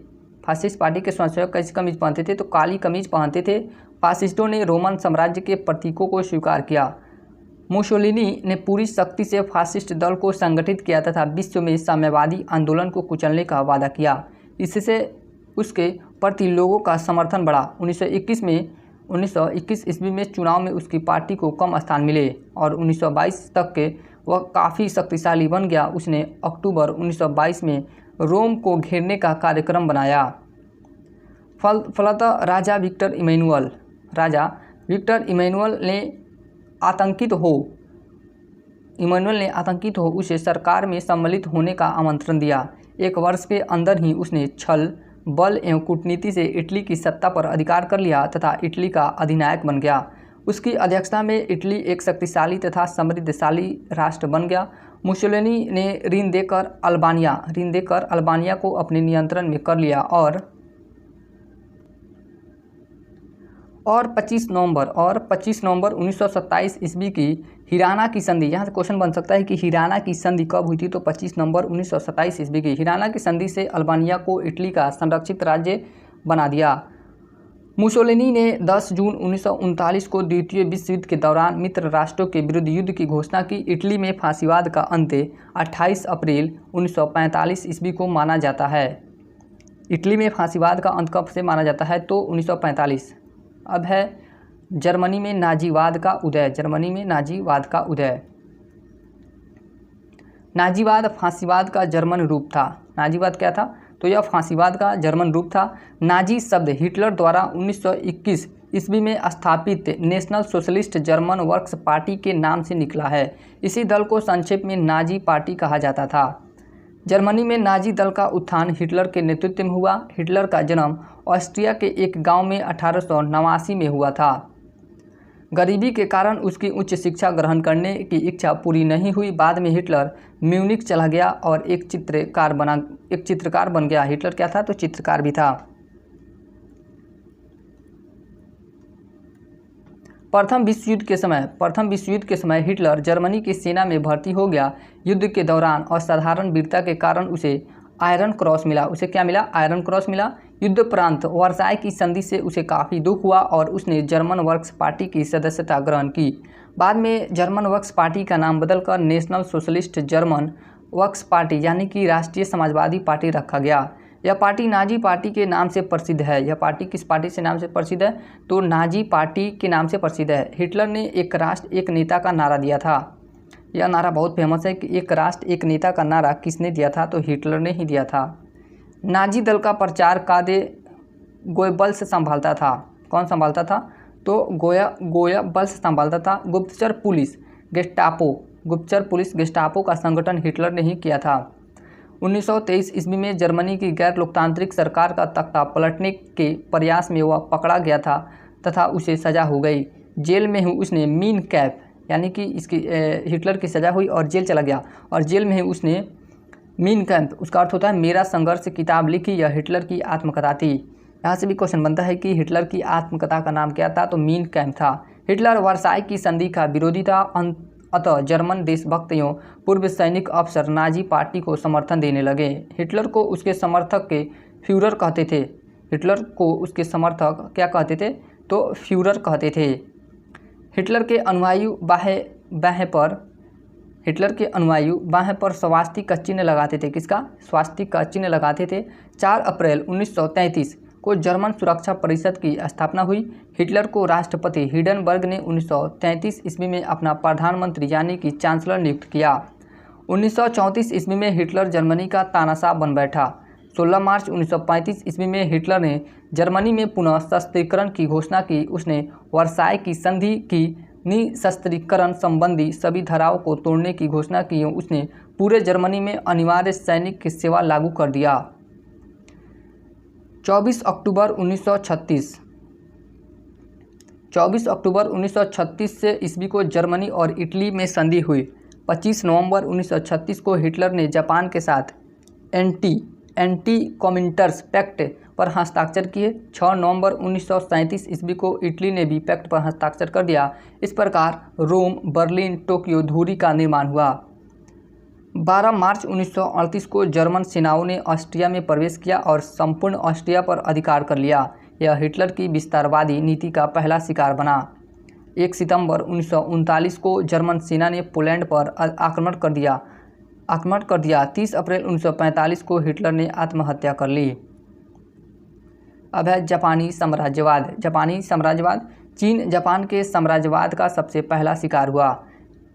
फासिस्ट पार्टी के स्वयंसेवक कैसी कमीज पहनते थे, तो काली कमीज पहनते थे। फासिस्टों ने रोमन साम्राज्य के प्रतीकों को स्वीकार किया। मुसोलिनी ने पूरी शक्ति से फासिस्ट दल को संगठित किया तथा विश्व में साम्यवादी आंदोलन को कुचलने का वादा किया। इससे उसके प्रति लोगों का समर्थन बढ़ा। 1921 ईस्वी में चुनाव में उसकी पार्टी को कम स्थान मिले और 1922 तक के वह काफ़ी शक्तिशाली बन गया। उसने अक्टूबर 1922 में रोम को घेरने का कार्यक्रम बनाया। फलतः राजा विक्टर इमैनुअल ने आतंकित हो उसे सरकार में सम्मिलित होने का आमंत्रण दिया। 1 वर्ष के अंदर ही उसने छल, बल एवं कूटनीति से इटली की सत्ता पर अधिकार कर लिया तथा इटली का अधिनायक बन गया। उसकी अध्यक्षता में इटली एक शक्तिशाली तथा समृद्धशाली राष्ट्र बन गया। मुसोलिनी ने ऋण देकर अल्बानिया को अपने नियंत्रण में कर लिया और 25 नवंबर 1927 ईस्वी की हिराना की संधि। यहाँ से क्वेश्चन बन सकता है कि हिराना की संधि कब हुई थी, तो 25 नवंबर 1927 ईस्वी की हिराना की संधि से अल्बानिया को इटली का संरक्षित राज्य बना दिया। मुसोलिनी ने 10 जून 1939 को द्वितीय विश्व युद्ध के दौरान मित्र राष्ट्रों के विरुद्ध युद्ध की घोषणा की। इटली में फांसीवाद का अंत 28 अप्रैल 1945 ईस्वी को माना जाता है। इटली में फांसीवाद का अंत कब से माना जाता है, तो 1945। अब है जर्मनी में नाजीवाद का उदय। नाजीवाद फांसीवाद का जर्मन रूप था। नाजीवाद क्या था, तो यह फांसीवाद का जर्मन रूप था। नाजी शब्द हिटलर द्वारा 1921 ईस्वी में स्थापित national socialist German works party के नाम से निकला है। इसी दल को संक्षेप में नाजी पार्टी कहा जाता था। जर्मनी में नाजी दल का उत्थान हिटलर के नेतृत्व में हुआ। हिटलर का जन्म ऑस्ट्रिया के एक गांव में 1889 में हुआ था। गरीबी के कारण उसकी उच्च शिक्षा ग्रहण करने की इच्छा पूरी नहीं हुई। बाद में हिटलर म्यूनिख चला गया और एक चित्रकार बन गया। हिटलर क्या था? तो चित्रकार भी था। प्रथम विश्व युद्ध के समय हिटलर जर्मनी की सेना में भर्ती हो गया। युद्ध के दौरान असाधारण वीरता के कारण उसे आयरन क्रॉस मिला। उसे क्या मिला? आयरन क्रॉस मिला। युद्धोपरांत वर्साई की संधि से उसे काफ़ी दुख हुआ और उसने जर्मन वर्क्स पार्टी की सदस्यता ग्रहण की। बाद में जर्मन वर्क्स पार्टी का नाम बदलकर national socialist German works party यानी कि राष्ट्रीय समाजवादी पार्टी रखा गया। यह पार्टी नाजी पार्टी के नाम से प्रसिद्ध है। यह पार्टी किस पार्टी से नाम से प्रसिद्ध है? तो नाजी पार्टी के नाम से प्रसिद्ध है। हिटलर ने एक राष्ट्र एक नेता का नारा दिया था। यह नारा बहुत फेमस है कि एक राष्ट्र एक नेता का नारा किसने दिया था? तो हिटलर ने ही दिया था। नाजी दल का प्रचार कादे गोयबल्स संभालता था। कौन संभालता था? तो गोयबल्स संभालता था। गुप्तचर पुलिस गेस्टापो का संगठन हिटलर ने ही किया था। 1923 ईस्वी में जर्मनी की गैर लोकतांत्रिक सरकार का तख्ता पलटने के प्रयास में वह पकड़ा गया था तथा उसे सजा हो गई। जेल में ही उसने मीन कैम्प यानी कि हिटलर की सजा हुई और जेल चला गया और जेल में ही उसने मीन कैम्प, उसका अर्थ होता है मेरा संघर्ष, किताब लिखी। यह हिटलर की आत्मकथा थी। यहाँ से भी क्वेश्चन बनता है कि हिटलर की आत्मकथा का नाम क्या था? तो मीन कैम्प था। हिटलर वर्साई की संधि का विरोधी था। अतः जर्मन देशभक्त एवं पूर्व सैनिक अफसर नाजी पार्टी को समर्थन देने लगे। हिटलर को उसके समर्थक के फ्यूरर कहते थे। हिटलर को उसके समर्थक क्या कहते थे? तो फ्यूरर कहते थे। हिटलर के अनुयायी बाहें पर स्वास्तिक का चिन्ह लगाते थे। किसका? स्वास्तिक का चिन्ह लगाते थे। 4 अप्रैल 1933 को जर्मन सुरक्षा परिषद की स्थापना हुई। हिटलर को राष्ट्रपति हिंडनबर्ग ने 1933 ईस्वी में अपना प्रधानमंत्री यानी कि चांसलर नियुक्त किया। 1934 ईस्वी में हिटलर जर्मनी का तानाशाह बन बैठा। 16 मार्च 1935 ईस्वी में हिटलर ने जर्मनी में पुनः शस्त्रीकरण की घोषणा की। उसने वर्साई की संधि की निशस्त्रीकरण संबंधी सभी धाराओं को तोड़ने की घोषणा की और उसने पूरे जर्मनी में अनिवार्य सैनिक की सेवा लागू कर दिया। 24 अक्टूबर 1936 से ईस्वी को जर्मनी और इटली में संधि हुई। 25 नवंबर 1936 को हिटलर ने जापान के साथ एंटी कॉमिंटर्स पैक्ट पर हस्ताक्षर किए। 6 नवंबर 1937 ईस्वी को इटली ने भी पैक्ट पर हस्ताक्षर कर दिया। इस प्रकार रोम, बर्लिन, टोक्यो धुरी का निर्माण हुआ। 12 मार्च 1938 को जर्मन सेनाओं ने ऑस्ट्रिया में प्रवेश किया और संपूर्ण ऑस्ट्रिया पर अधिकार कर लिया। यह हिटलर की विस्तारवादी नीति का पहला शिकार बना। 1 सितंबर 1939 को जर्मन सेना ने पोलैंड पर आक्रमण कर दिया। 30 अप्रैल 1945 को हिटलर ने आत्महत्या कर ली। अब है जापानी साम्राज्यवाद। चीन जापान के साम्राज्यवाद का सबसे पहला शिकार हुआ।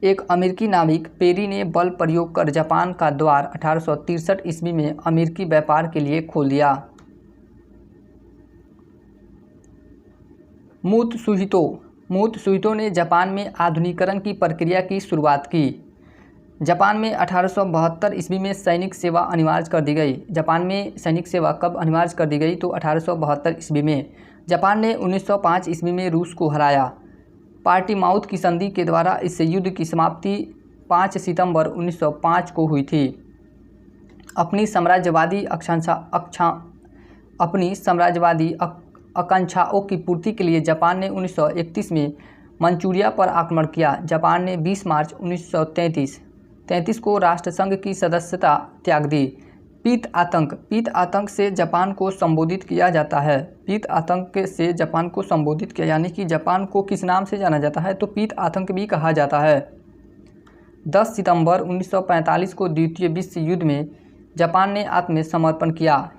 एक अमेरिकी नाविक पेरी ने बल प्रयोग कर जापान का द्वार 1863 ईस्वी में अमेरिकी व्यापार के लिए खोल दिया। मुत्सुहितो ने जापान में आधुनिकीकरण की प्रक्रिया की शुरुआत की। जापान में 1872 ईस्वी में सैनिक सेवा अनिवार्य कर दी गई। जापान में सैनिक सेवा कब अनिवार्य कर दी गई? तो 1872 ईस्वी में। जापान ने 1905 ईस्वी में रूस को हराया। पार्टीमाउथ की संधि के द्वारा इस युद्ध की समाप्ति 5 सितंबर 1905 को हुई थी। अपनी साम्राज्यवादी आकांक्षाओं की पूर्ति के लिए जापान ने 1931 में मंचूरिया पर आक्रमण किया। जापान ने 20 मार्च 1933 को राष्ट्रसंघ की सदस्यता त्याग दी। पीत आतंक से जापान को संबोधित किया जाता है। यानी कि जापान को किस नाम से जाना जाता है? तो पीत आतंक भी कहा जाता है। 10 सितंबर 1945 को द्वितीय विश्व युद्ध में जापान ने आत्मसमर्पण किया।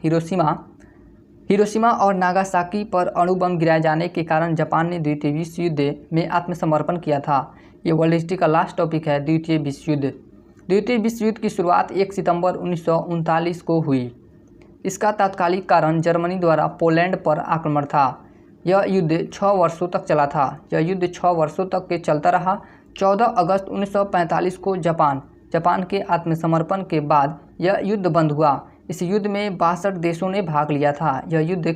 हिरोशिमा और नागासाकी पर अणु बम गिराए जाने के कारण जापान ने द्वितीय विश्व युद्ध में आत्मसमर्पण किया था। ये वर्ल्ड हिस्ट्री का लास्ट टॉपिक है, द्वितीय विश्व युद्ध। द्वितीय विश्व युद्ध की शुरुआत 1 सितंबर 1939 को हुई। इसका तात्कालिक कारण जर्मनी द्वारा पोलैंड पर आक्रमण था। यह युद्ध 6 वर्षों तक चला था। यह युद्ध 6 वर्षों तक के चलता रहा। 14 अगस्त 1945 को जापान के आत्मसमर्पण के बाद यह युद्ध बंद हुआ। इस युद्ध में 62 देशों ने भाग लिया था। यह युद्ध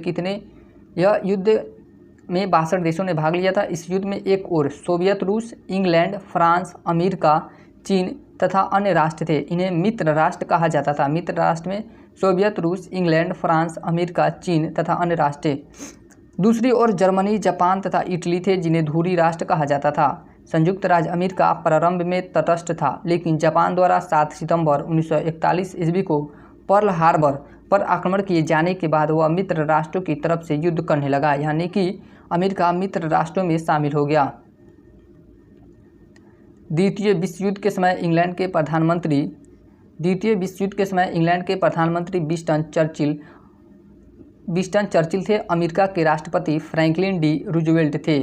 में 62 देशों ने भाग लिया था। इस युद्ध में एक ओर सोवियत रूस, इंग्लैंड, फ्रांस, अमेरिका, चीन तथा अन्य राष्ट्र थे। इन्हें मित्र राष्ट्र कहा जाता था। मित्र राष्ट्र में सोवियत रूस, इंग्लैंड, फ्रांस, अमेरिका, चीन तथा अन्य राष्ट्र थे। दूसरी ओर जर्मनी, जापान तथा इटली थे, जिन्हें धुरी राष्ट्र कहा जाता था। संयुक्त राज्य अमेरिका प्रारंभ में तटस्थ था, लेकिन जापान द्वारा 7 सितंबर 1941 ईस्वी को पर्ल हार्बर पर आक्रमण किए जाने के बाद वह मित्र राष्ट्रों की तरफ से युद्ध करने लगा, यानी कि अमेरिका मित्र राष्ट्रों में शामिल हो गया। द्वितीय विश्व युद्ध के समय इंग्लैंड के प्रधानमंत्री विंस्टन चर्चिल थे। अमेरिका के राष्ट्रपति फ्रैंकलिन डी रूजवेल्ट थे।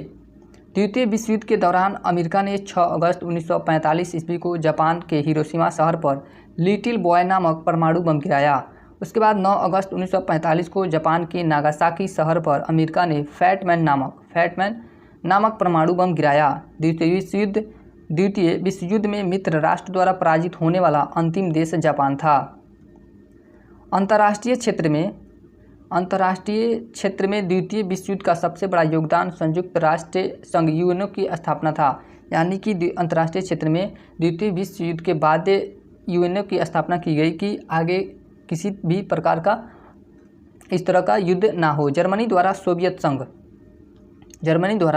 द्वितीय विश्व युद्ध के दौरान अमेरिका ने 6 अगस्त 1945 ईस्वी को जापान के हिरोशिमा शहर पर लिटिल बॉय नामक परमाणु बम गिराया। उसके बाद 9 अगस्त 1945 को जापान के नागासाकी शहर पर अमेरिका ने फैटमैन नामक परमाणु बम गिराया। द्वितीय विश्व युद्ध में मित्र राष्ट्र द्वारा पराजित होने वाला अंतिम देश जापान था। अंतर्राष्ट्रीय क्षेत्र में द्वितीय विश्व युद्ध का सबसे बड़ा योगदान संयुक्त राष्ट्र संघ यूएनओ की स्थापना था, यानी कि अंतर्राष्ट्रीय क्षेत्र में द्वितीय विश्व युद्ध के बाद यूएनओ की स्थापना की गई कि आगे किसी भी प्रकार का इस तरह का युद्ध ना हो। जर्मनी द्वारा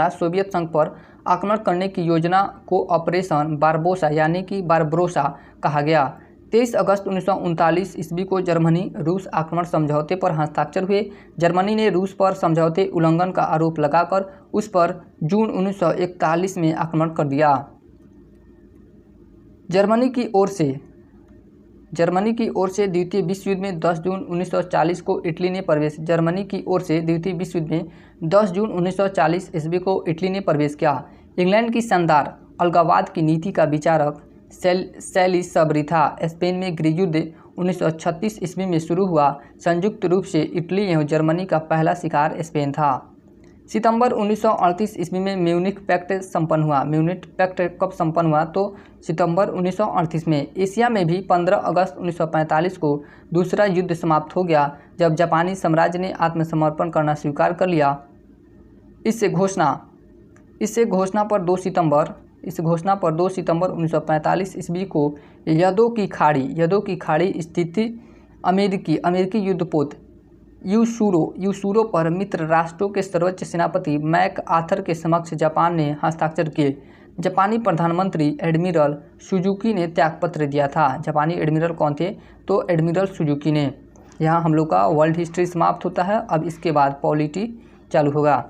सोवियत संघ पर आक्रमण करने की योजना को ऑपरेशन बारबोसा यानी कि बारबरोसा कहा गया। 23 अगस्त 1939 ईस्वी को जर्मनी रूस आक्रमण समझौते पर हस्ताक्षर हुए। जर्मनी ने रूस पर समझौते उल्लंघन का आरोप लगाकर उस पर जून 1941 में आक्रमण कर दिया। जर्मनी की ओर से द्वितीय विश्व युद्ध में 10 जून 1940 को इटली ने प्रवेश किया। इंग्लैंड की शानदार अलगाववाद की नीति का विचारक सैलिसबरी था। स्पेन में गृहयुद्ध 1936 ईस्वी में शुरू हुआ। संयुक्त रूप से इटली एवं जर्मनी का पहला शिकार स्पेन था। सितंबर 1938 ईस्वी में म्यूनिख पैक्ट संपन्न हुआ। म्यूनिख पैक्ट कब संपन्न हुआ? तो सितंबर 1938 में। एशिया में भी 15 अगस्त 1945 को दूसरा युद्ध समाप्त हो गया, जब जापानी साम्राज्य ने आत्मसमर्पण करना स्वीकार कर लिया। इस घोषणा पर 2 सितंबर 1945 ईस्वी को यदो की खाड़ी स्थित अमेरिकी युद्धपोत यूशूरो पर मित्र राष्ट्रों के सर्वोच्च सेनापति मैक आर्थर के समक्ष जापान ने हस्ताक्षर किए। जापानी प्रधानमंत्री एडमिरल सुजुकी ने त्यागपत्र दिया था। जापानी एडमिरल कौन थे? तो एडमिरल सुजुकी ने। यहाँ हम लोग का वर्ल्ड हिस्ट्री समाप्त होता है। अब इसके बाद पॉलिटी चालू होगा।